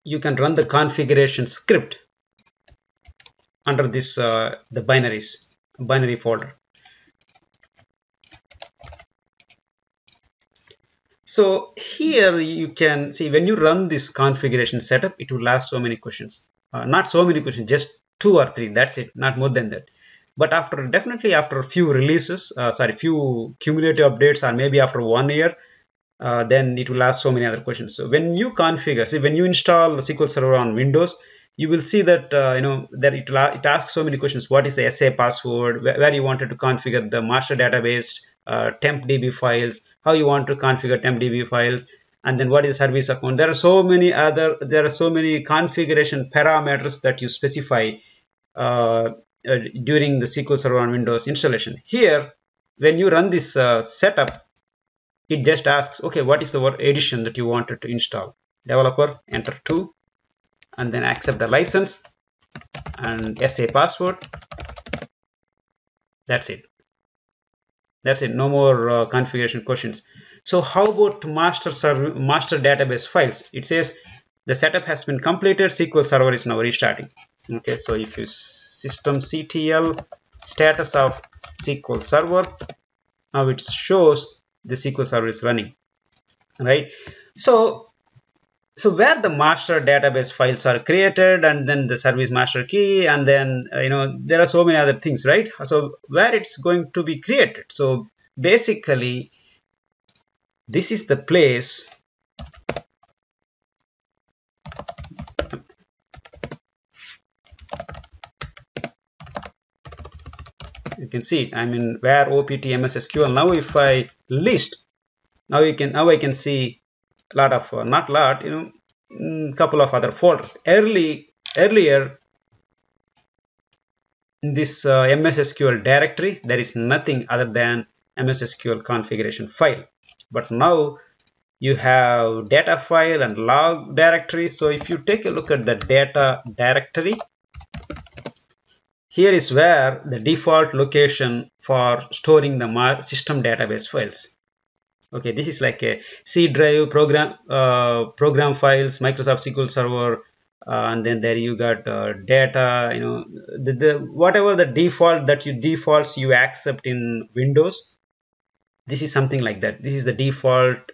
you can run the configuration script under this the binary folder. So here you can see, when you run this configuration setup, it will ask so many questions. Not so many questions, just 2 or 3. That's it, not more than that. But definitely after a few releases, few cumulative updates, or maybe after 1 year, then it will ask so many other questions. So when you configure, when you install SQL Server on Windows, you will see that that it asks so many questions. What is the SA password? Where you wanted to configure the master database, temp DB files, how you want to configure temp DB files, and then what is service account. There are so many configuration parameters that you specify during the SQL Server on Windows installation. Here, when you run this setup, it just asks, okay, what is the edition that you wanted to install? Developer, enter 2, and then accept the license and SA password. That's it. No more configuration questions. So how about master database files? It says the setup has been completed, SQL Server is now restarting. Okay, so if you systemctl status of SQL Server, now it shows the SQL Server is running, right? So where the master database files are created, and then the service master key, and then there are so many other things, right? So where it's going to be created. So basically, this is the place you can see it. I mean, where OPT MS SQL. Now if I list, now I can see a lot of not lot, couple of other folders. Earlier in this MS SQL directory, there is nothing other than MS SQL configuration file. But now you have data file and log directory. So if you take a look at the data directory, here is where the default location for storing the system database files. Okay, this is like a C drive, program files, Microsoft SQL Server, and then there you got data. Whatever the defaults you accept in Windows. This is something like that. This is the default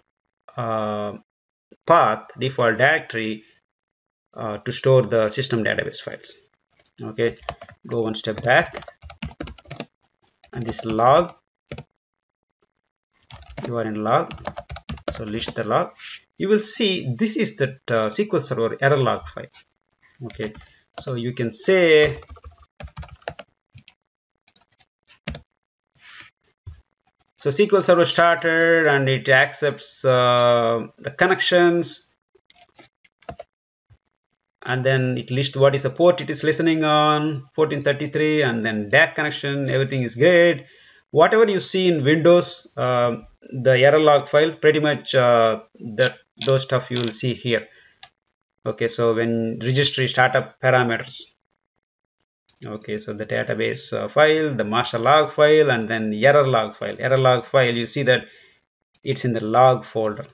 path, default directory to store the system database files. Okay, go one step back, and this log, you are in log, so list the log. You will see this is the SQL Server error log file. Okay, so you can say so SQL Server started, and it accepts the connections, and then it lists what is the port it is listening on, 1433, and then DAC connection, everything is great. Whatever you see in Windows, the error log file, pretty much those stuff you will see here. Okay, so when registry startup parameters. Okay, so the database file, the master log file, and then error log file. Error log file, you see that it's in the log folder.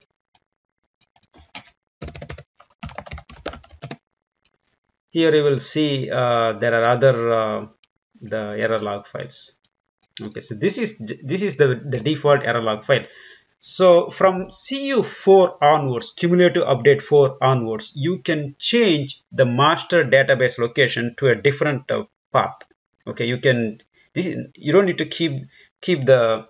Here you will see there are other the error log files. Okay, so this is the default error log file. So from CU4 onwards, cumulative update 4 onwards, you can change the master database location to a different path. Okay, you don't need to keep the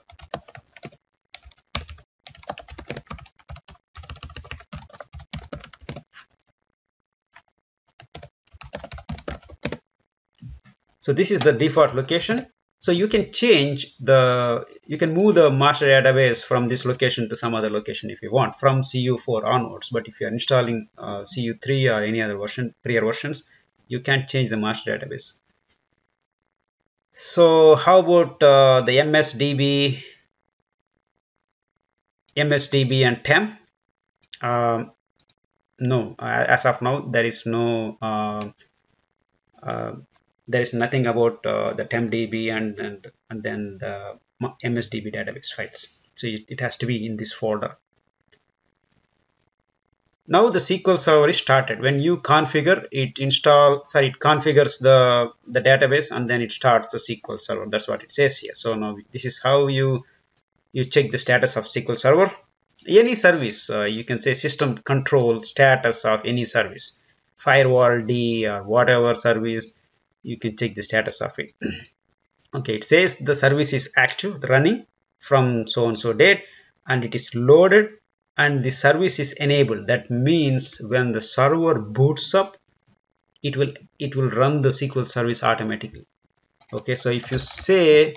So this is the default location. So you can you can move the master database from this location to some other location if you want, from CU4 onwards. But if you are installing CU3 or any other prior versions, you can't change the master database. So how about the MSDB and TEM? No, as of now, there is no there is nothing about the TempDB and then the MSDB database files. So it has to be in this folder. Now the SQL Server is started. When you configure, it configures the database and then it starts the SQL Server. That's what it says here. So now this is how you check the status of SQL Server. Any service, you can say system control status of any service, firewall D or whatever service, you can check the status of it. Okay, it says the service is active, running from so and so date, and it is loaded and the service is enabled. That means when the server boots up, it will run the SQL service automatically. Okay, so if you say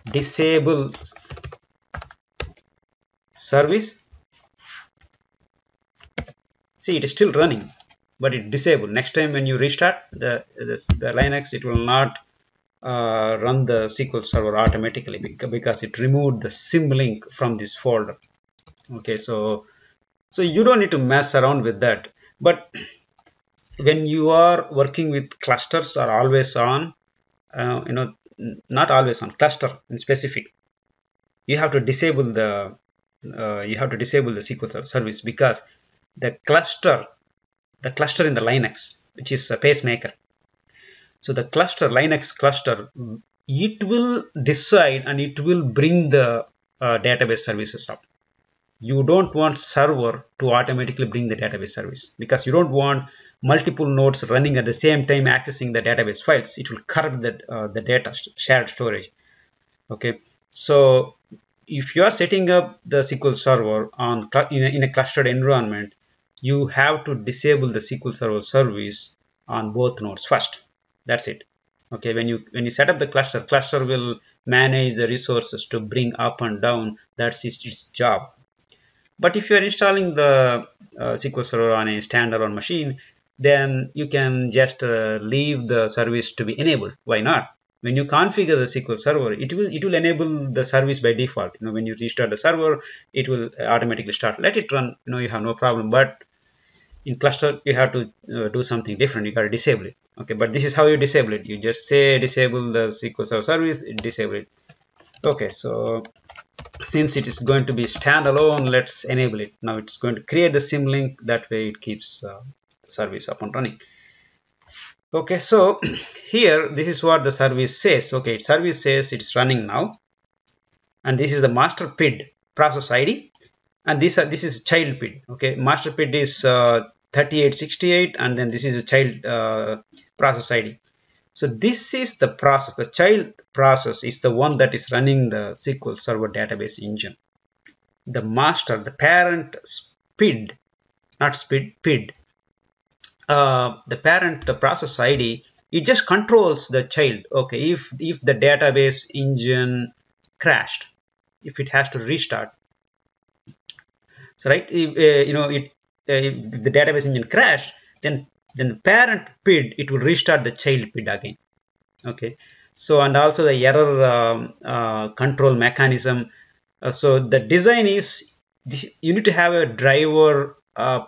disable service, see, it is still running, but it disabled. Next time when you restart the Linux, it will not run the SQL Server automatically because it removed the symlink from this folder. Okay, so you don't need to mess around with that. But when you are working with clusters or always on, not always on, cluster in specific, you have to disable the SQL Server service, because the cluster in the Linux, which is a pacemaker. So the Linux cluster, it will decide and it will bring the database services up. You don't want server to automatically bring the database service, because you don't want multiple nodes running at the same time accessing the database files. It will corrupt the data shared storage. Okay, so if you are setting up the SQL Server in a clustered environment, you have to disable the SQL Server service on both nodes first. That's it. Okay, when you set up the cluster will manage the resources to bring up and down. That's its job. But if you are installing the SQL Server on a standalone machine, then you can just leave the service to be enabled. Why not? When you configure the SQL Server, it will enable the service by default. When you restart the server, it will automatically start. Let it run. You have no problem. But in cluster, you have to do something different. You got to disable it. Okay, but this is how you disable it. You just say disable the SQL Server service, disable it. Okay, so since it is going to be standalone, let's enable it. Now it's going to create the symlink. That way it keeps the service up and running. Okay, so here this is what the service says. Okay, service says it's running now, and this is the master PID process ID, and this is child PID. Okay, master PID is 3868, and then this is a child process ID. So this is the process. The child process is the one that is running the SQL Server database engine. The master, the parent PID, not PID. The parent process ID, it just controls the child. Okay, if the database engine crashed, if it has to restart, so right, if the database engine crashed, then the parent PID, it will restart the child PID again. Okay, so and also the error control mechanism. So the design is this: you need to have a driver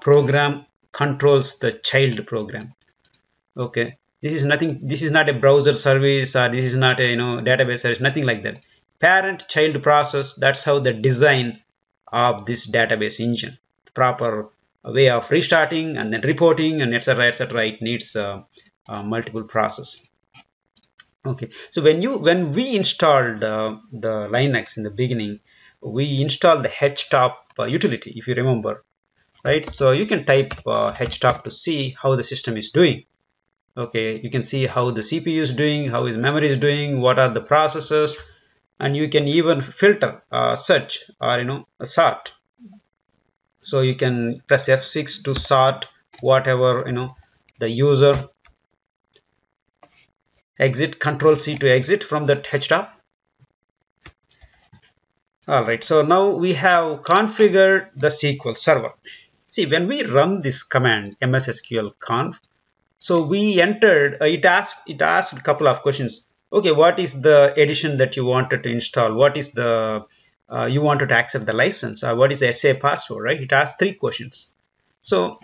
program controls the child program. Okay, this is not a browser service, or this is not a database service, nothing like that. Parent child process, that's how the design of this database engine. The proper way of restarting and then reporting and etc. It needs multiple process. Okay, so when we installed the Linux in the beginning, we installed the htop utility, if you remember. Right, so you can type htop to see how the system is doing. Okay, you can see how the CPU is doing, how his memory is doing, what are the processes, and you can even filter, search, or sort. So you can press F6 to sort whatever the user exit, Control C to exit from that htop. Alright, so now we have configured the SQL Server. See, when we run this command mssql conf, so we entered, it asked a couple of questions. Okay, what is the edition that you wanted to install? What is the, you wanted to accept the license? What is the SA password, right? It asked 3 questions. So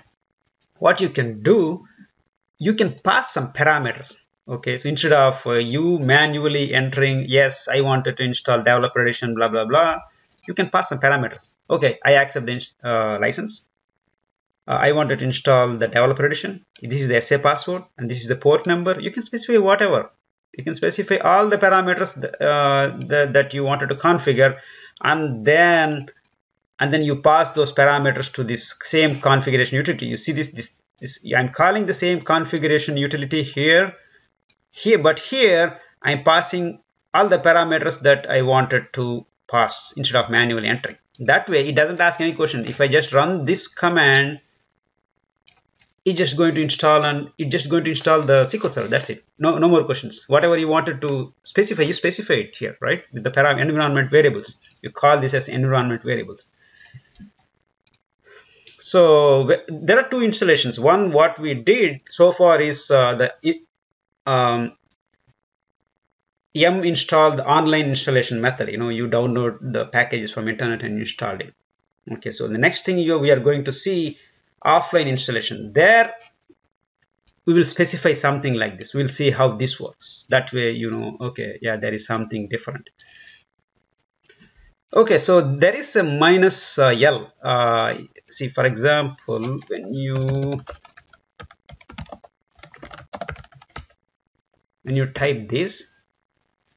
what you can do, you can pass some parameters. Okay, so instead of you manually entering, yes, I wanted to install developer edition, blah, blah, blah, you can pass some parameters. Okay, I accept the license. I wanted to install the developer edition. This is the SA password and this is the port number. You can specify whatever. You can specify all the parameters that you wanted to configure, and then you pass those parameters to this same configuration utility. You see this I'm calling the same configuration utility here, but here I'm passing all the parameters that I wanted to pass instead of manually entering. That way it doesn't ask any question. If I just run this command, it's just going to install the SQL Server. That's it. No more questions. Whatever you wanted to specify, you specify it here, right? With the environment variables. You call this as environment variables. So there are 2 installations. One, what we did so far is the yum install, the online installation method. You download the packages from internet and install it. Okay, so the next thing we are going to see offline installation. There we will specify something like this. We'll see how this works. That way, okay, yeah, there is something different. Okay, so there is a minus L. See, for example, when you type this,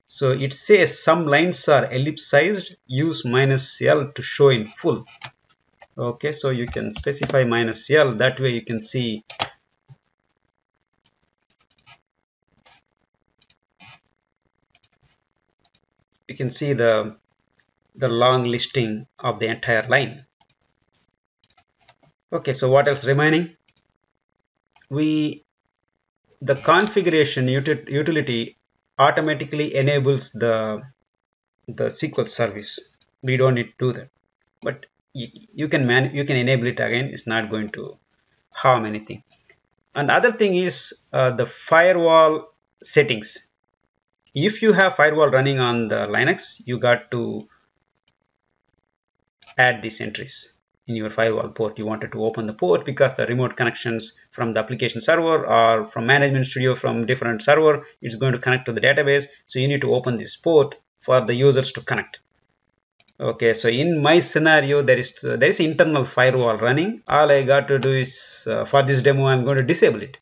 so it says some lines are ellipsized, use minus L to show in full. Okay, so you can specify minus L. That way you can see the long listing of the entire line. Okay, so what else remaining? The configuration utility automatically enables the SQL service. We don't need to do that, but you can enable it again. It's not going to harm anything. And the other thing is the firewall settings. If you have firewall running on the Linux, you got to add these entries in your firewall port. You wanted to open the port because the remote connections from the application server or from management studio from different server, it's going to connect to the database. So you need to open this port for the users to connect. Okay, so in my scenario, there is internal firewall running. All I got to do is for this demo, I'm going to disable it.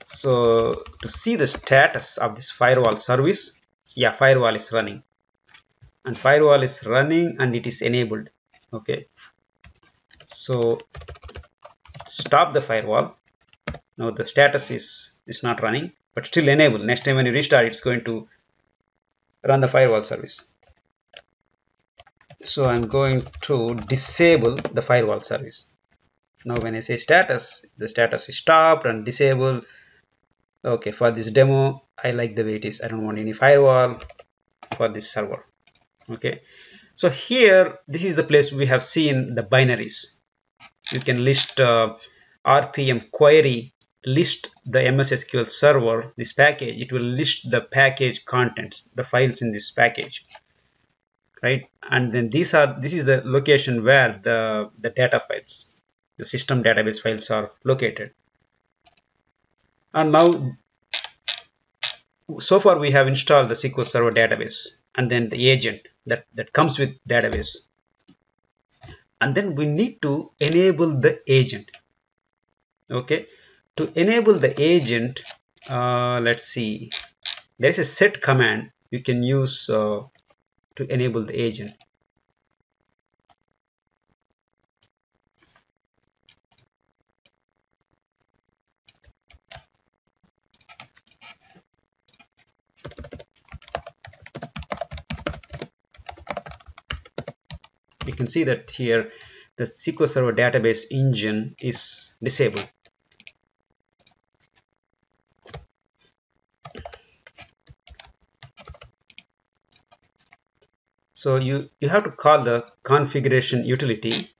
So to see the status of this firewall service, yeah, firewall is running. And firewall is running and it is enabled. Okay, so stop the firewall. Now the status is not running, but still enabled. Next time when you restart, it's going to run the firewall service. So I'm going to disable the firewall service. Now when I say status, the status is stopped and disabled. Okay, for this demo, I like the way it is. I don't want any firewall for this server. Okay, so here, this is the place we have seen the binaries. You can list RPM query, list the MS SQL Server, this package. It will list the package contents, the files in this package, right? And then this is the location where the data files, the system database files are located. And now, so far we have installed the SQL Server database and then the agent that comes with database. And then we need to enable the agent. Okay, to enable the agent, let's see, there is a set command you can use to enable the agent. You can see that here the SQL Server database engine is disabled. So you have to call the configuration utility.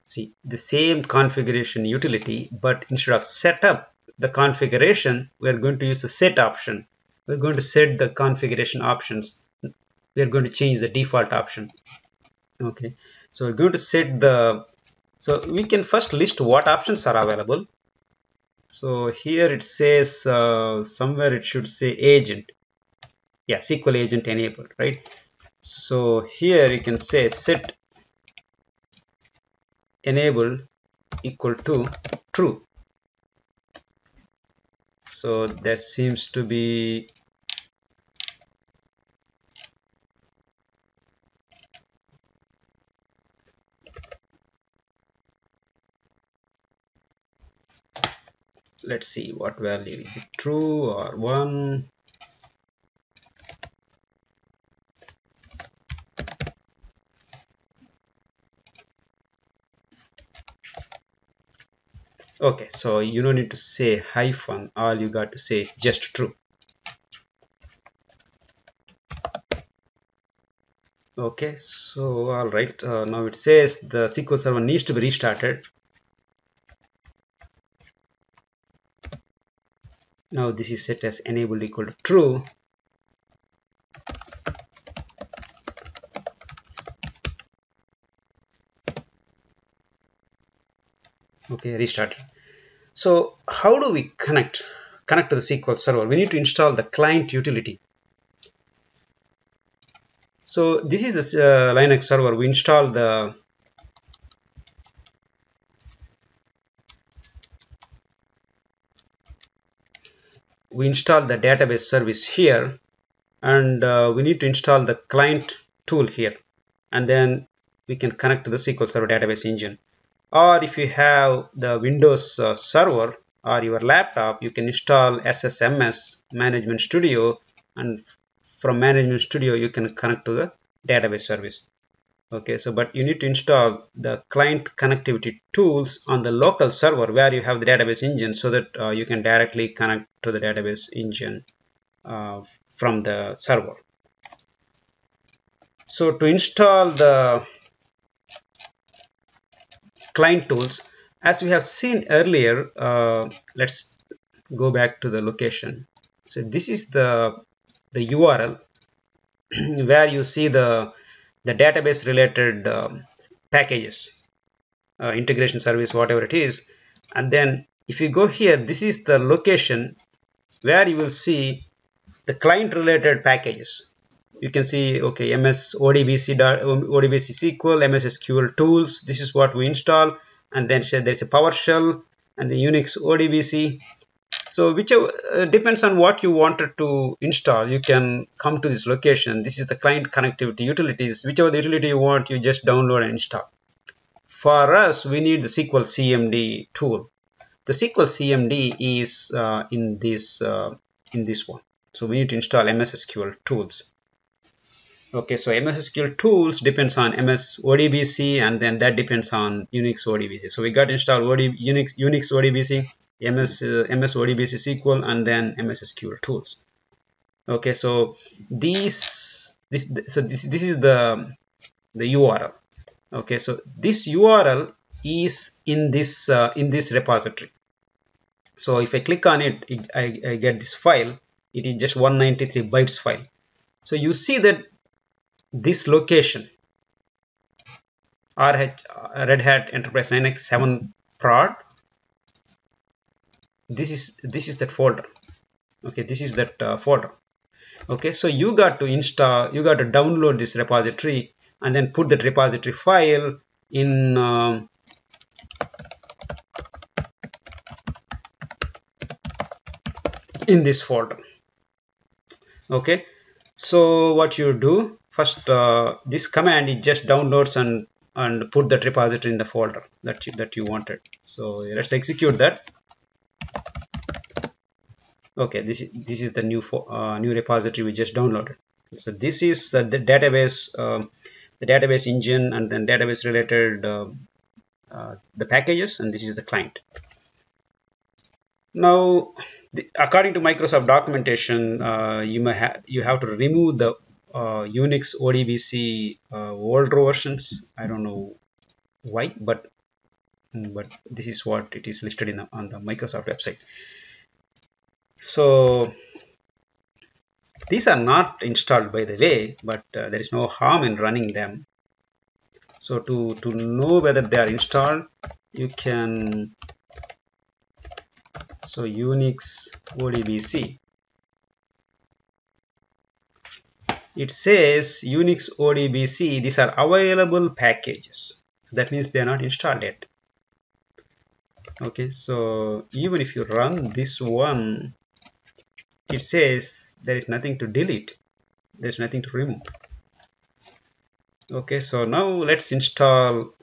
See, the same configuration utility, but instead of setup the configuration, we are going to use the set option. We're going to set the configuration options. We are going to change the default option. Okay, so we're going to set the, so we can first list what options are available. So here it says somewhere it should say agent. Yeah, SQL agent enabled, right? So here you can say set enabled equal to true. So that seems to be, let's see what value is it, true or 1. Okay, so you don't need to say hyphen, all you got to say is just true. Okay, so all right, now it says the SQL Server needs to be restarted. Now this is set as enabled equal to true. Okay, restarted. So how do we connect to the SQL Server? We need to install the client utility. So this is the Linux server. We install the database service here, and we need to install the client tool here, and then we can connect to the SQL Server database engine. Or if you have the Windows server or your laptop, you can install SSMS Management Studio, and from Management Studio you can connect to the database service. Okay, so but you need to install the client connectivity tools on the local server where you have the database engine, so that you can directly connect to the database engine from the server. So to install the client tools, as we have seen earlier, let's go back to the location. So this is the URL where you see the database related packages, integration service, whatever it is. And then if you go here, this is the location where you will see the client related packages. You can see, okay, MS ODBC SQL, MS SQL tools. This is what we install. And then there's a PowerShell and the Unix ODBC. So whichever depends on what you wanted to install, you can come to this location. This is the client connectivity utilities. Whichever the utility you want, you just download and install. For us, we need the SQL CMD tool. The SQL CMD is in this one. So we need to install MS SQL tools. Okay, so MS SQL tools depends on MS ODBC, and then that depends on Unix ODBC. So we got installed Unix ODBC, MS ODBC SQL, and then MS SQL tools. Okay, so this is the URL. Okay, so this URL is in this repository. So if I click on it, I get this file. It is just 193 bytes file. So you see that this location, Red Hat Enterprise Linux 7 prod, this is that folder. Okay, this is that folder. Okay, so you got to download this repository and then put that repository file in this folder. Okay, so what you do first, this command, it just downloads and put that repository in the folder that you wanted. So let's execute that. Okay, this is the new repository we just downloaded. So this is the database engine, and then database related the packages, and this is the client. Now According to Microsoft documentation, you have to remove the Unix ODBC older versions. I don't know why, but this is what it is listed on the Microsoft website. So these are not installed, by the way, but there is no harm in running them. So to know whether they are installed, you can, so Unix ODBC, it says Unix ODBC, these are available packages. So that means they are not installed yet. Okay, so even if you run this one, it says there is nothing to delete, there's nothing to remove. Okay, so now let's install.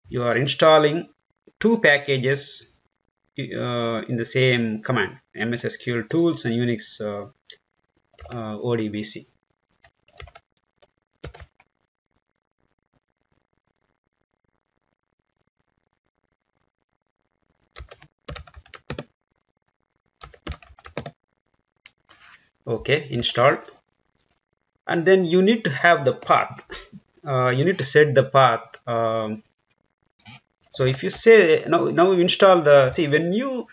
You are installing two packages in the same command, MS SQL tools and Unix ODBC. Okay, installed. And then you need to have the path. You need to set the path. So if you say now you install the, see, when you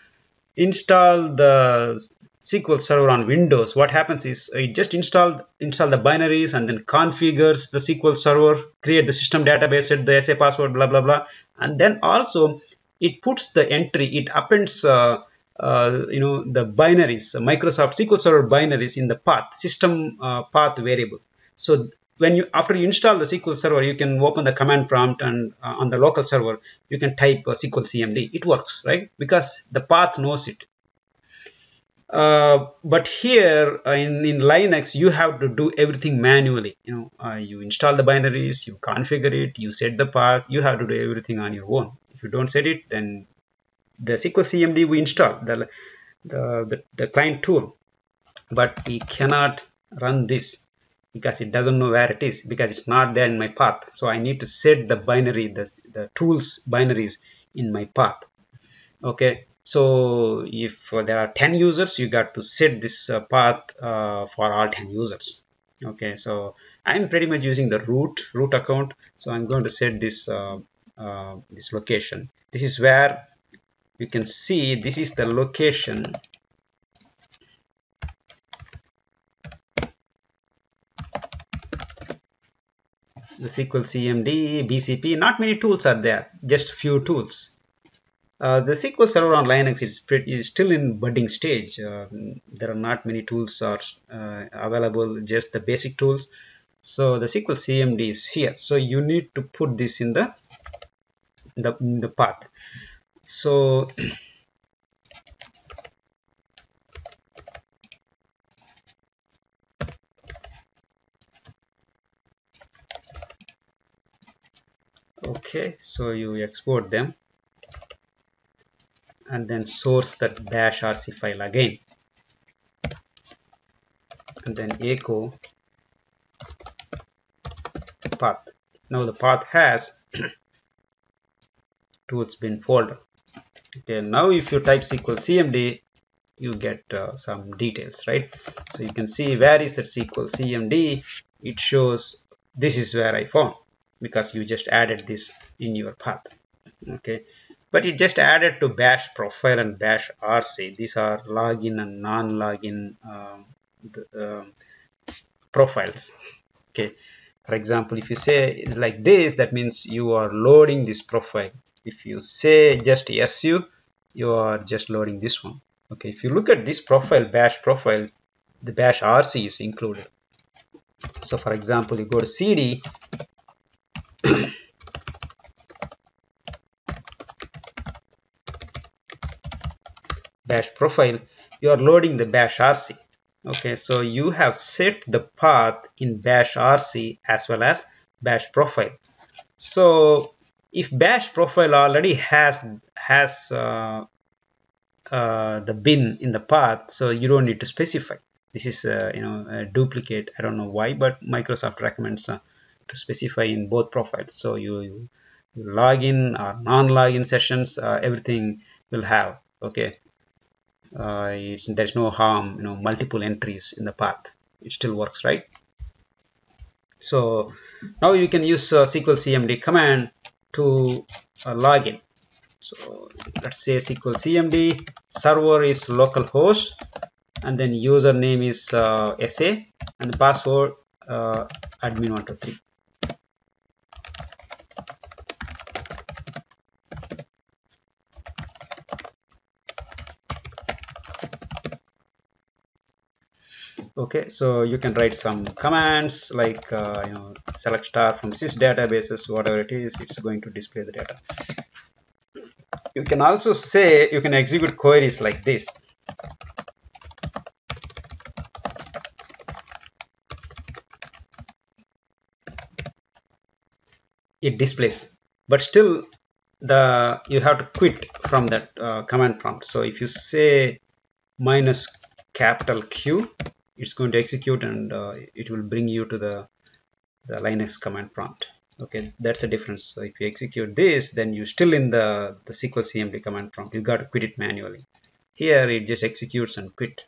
install the SQL Server on Windows, what happens is it just install the binaries and then configures the SQL Server, create the system database, set the SA password, blah blah blah, and then also it puts the entry, it appends the binaries, Microsoft SQL Server binaries in the path system path variable. So when after you install the SQL Server, you can open the command prompt and on the local server you can type SQL CMD. It works, right? Because the path knows it. But here in Linux, you have to do everything manually. You install the binaries, you configure it, you set the path. You have to do everything on your own. If you don't set it, then the SQL CMD we install the client tool, but we cannot run this because it doesn't know where it is, because it's not there in my path. So I need to set the binary, the tools binaries in my path. Okay, so if there are 10 users, you got to set this path for all 10 users. Okay, so I'm pretty much using the root account, so I'm going to set this this location. This is where you can see this is the location. The SQL CMD, BCP, not many tools are there, just few tools. The SQL Server on Linux is still in budding stage. There are not many tools are available, just the basic tools. So the SQL CMD is here. So you need to put this in the path. So okay, so you export them and then source that -rc file again, and then echo path. Now the path has tools bin folder. Okay, now if you type SQL CMD, you get some details, right? So you can see where is that SQL CMD. It shows this is where I found, because you just added this in your path. Okay, but it just added to bash profile and bash rc. These are login and non-login profiles. Okay, for example, if you say like this, that means you are loading this profile. If you say just su, you are just loading this one. Okay, if you look at this profile, bash profile, the bash rc is included. So for example, you go to cd bash profile, you are loading the bash rc. Okay, so you have set the path in bash rc as well as bash profile. So if bash profile already has the bin in the path, so you don't need to specify. This is a duplicate. I don't know why, but Microsoft recommends to specify in both profiles. So you login or non-login sessions, everything will have. Okay, there's no harm, multiple entries in the path. It still works, right? So now you can use SQL CMD command to login. So let's say SQL CMD server is localhost, and then username is SA, and the password admin123. Okay, so you can write some commands like select star from sys databases, whatever it is, it's going to display the data. You can also say, you can execute queries like this. It displays, but still you have to quit from that command prompt. So if you say minus capital Q, it's going to execute, and it will bring you to the Linux command prompt. Okay, that's the difference. So if you execute this, then you're still in the SQL CMD command prompt. You got to quit it manually. Here it just executes and quit.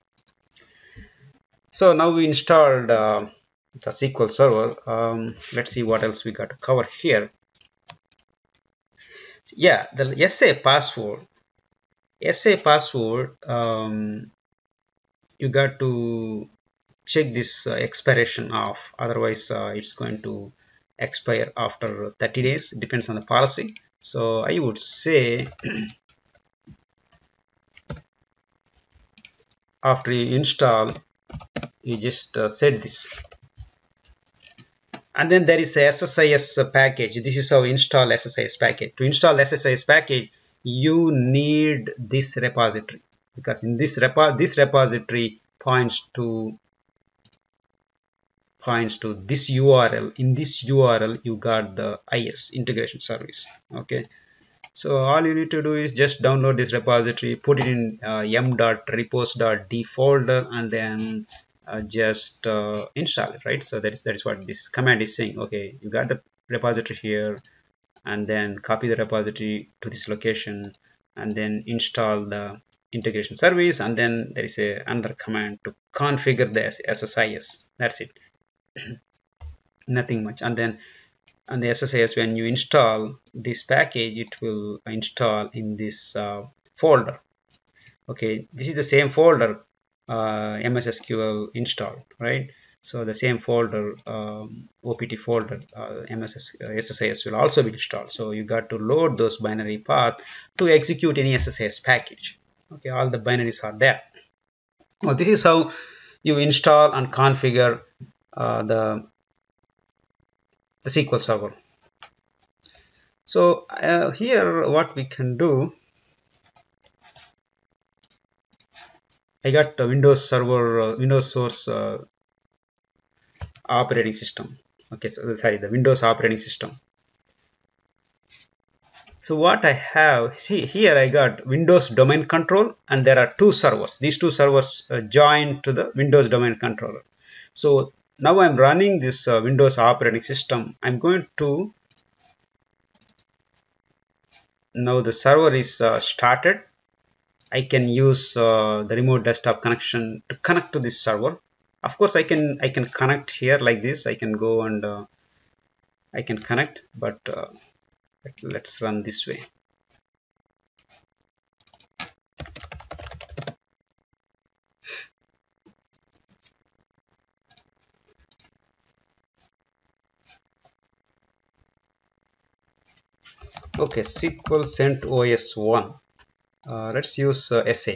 So now we installed the SQL Server. Let's see what else we got to cover here. Yeah, the SA password. You got to check this expiration off, otherwise it's going to expire after 30 days. Depends on the policy. So I would say after you install, you just set this, and then there is a SSIS package. This is how install SSIS package. To install SSIS package, you need this repository, because in this repository points to this URL. In this URL you got the IS integration service. Okay, so all you need to do is just download this repository, put it in m.repos.d folder, and then just install it, right? So that is what this command is saying. Okay, you got the repository here, and then copy the repository to this location, and then install the integration service, and then there is another command to configure the SSIS. That's it. Nothing much. And then on the SSIS, when you install this package, it will install in this folder. Okay, this is the same folder, MS SQL install, right? So the same folder, OPT folder, SSIS will also be installed. So you got to load those binary path to execute any SSIS package. Okay, all the binaries are there. Well, this is how you install and configure the SQL Server. So here what we can do, I got a Windows Server, Windows Source operating system. Okay, so sorry, the Windows operating system. So what I have, see here, I got Windows domain control, and there are two servers. These two servers join to the Windows domain controller. So now I'm running this Windows operating system. I'm going to, now the server is started. I can use the remote desktop connection to connect to this server. Of course, I can connect here like this. I can go and I can connect, but let's run this way. Okay, SQL sent OS1. Let's use SA.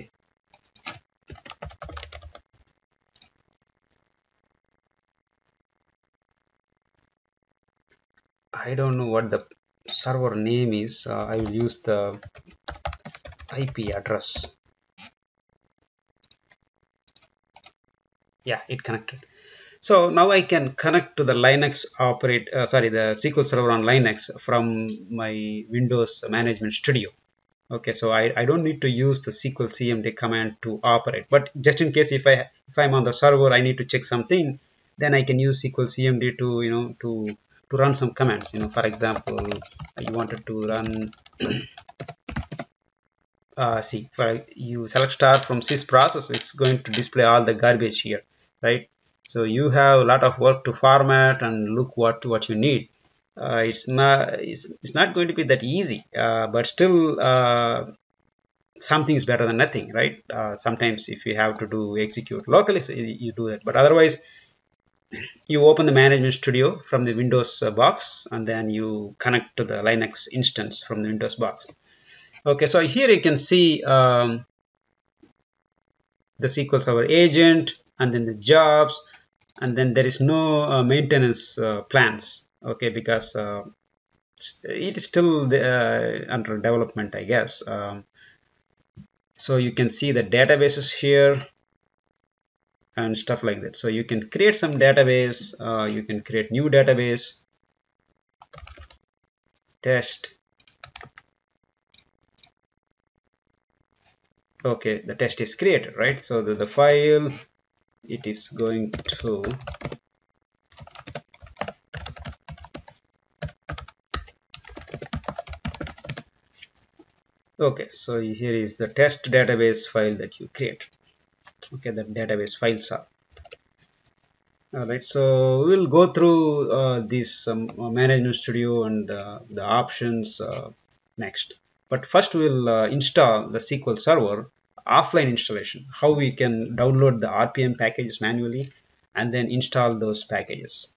I don't know what the server name is. I will use the IP address. Yeah, it connected. So now I can connect to the Linux the SQL Server on Linux from my Windows Management Studio. Okay, so I don't need to use the SQL CMD command to operate, but just in case if I'm on the server, I need to check something, then I can use SQL CMD to to run some commands. For example, you wanted to run see, for you select start from sys process, it's going to display all the garbage here, right? So you have a lot of work to format and look what you need. It's not going to be that easy, but still something is better than nothing, right? Sometimes if you have to do execute locally, so you do it, but otherwise you open the management studio from the Windows box, and then you connect to the Linux instance from the Windows box. Okay, so here you can see the SQL Server agent, and then the jobs, and then there is no maintenance plans, okay, because it is still under development, I guess. So you can see the databases here and stuff like that. So you can create some database, you can create new database, test. Okay, the test is created, right? So the file, it is going to okay, so here is the test database file that you create. Okay, the database files are all right. So we'll go through this management studio and the options next, but first we'll install the SQL Server offline installation, how we can download the RPM packages manually and then install those packages.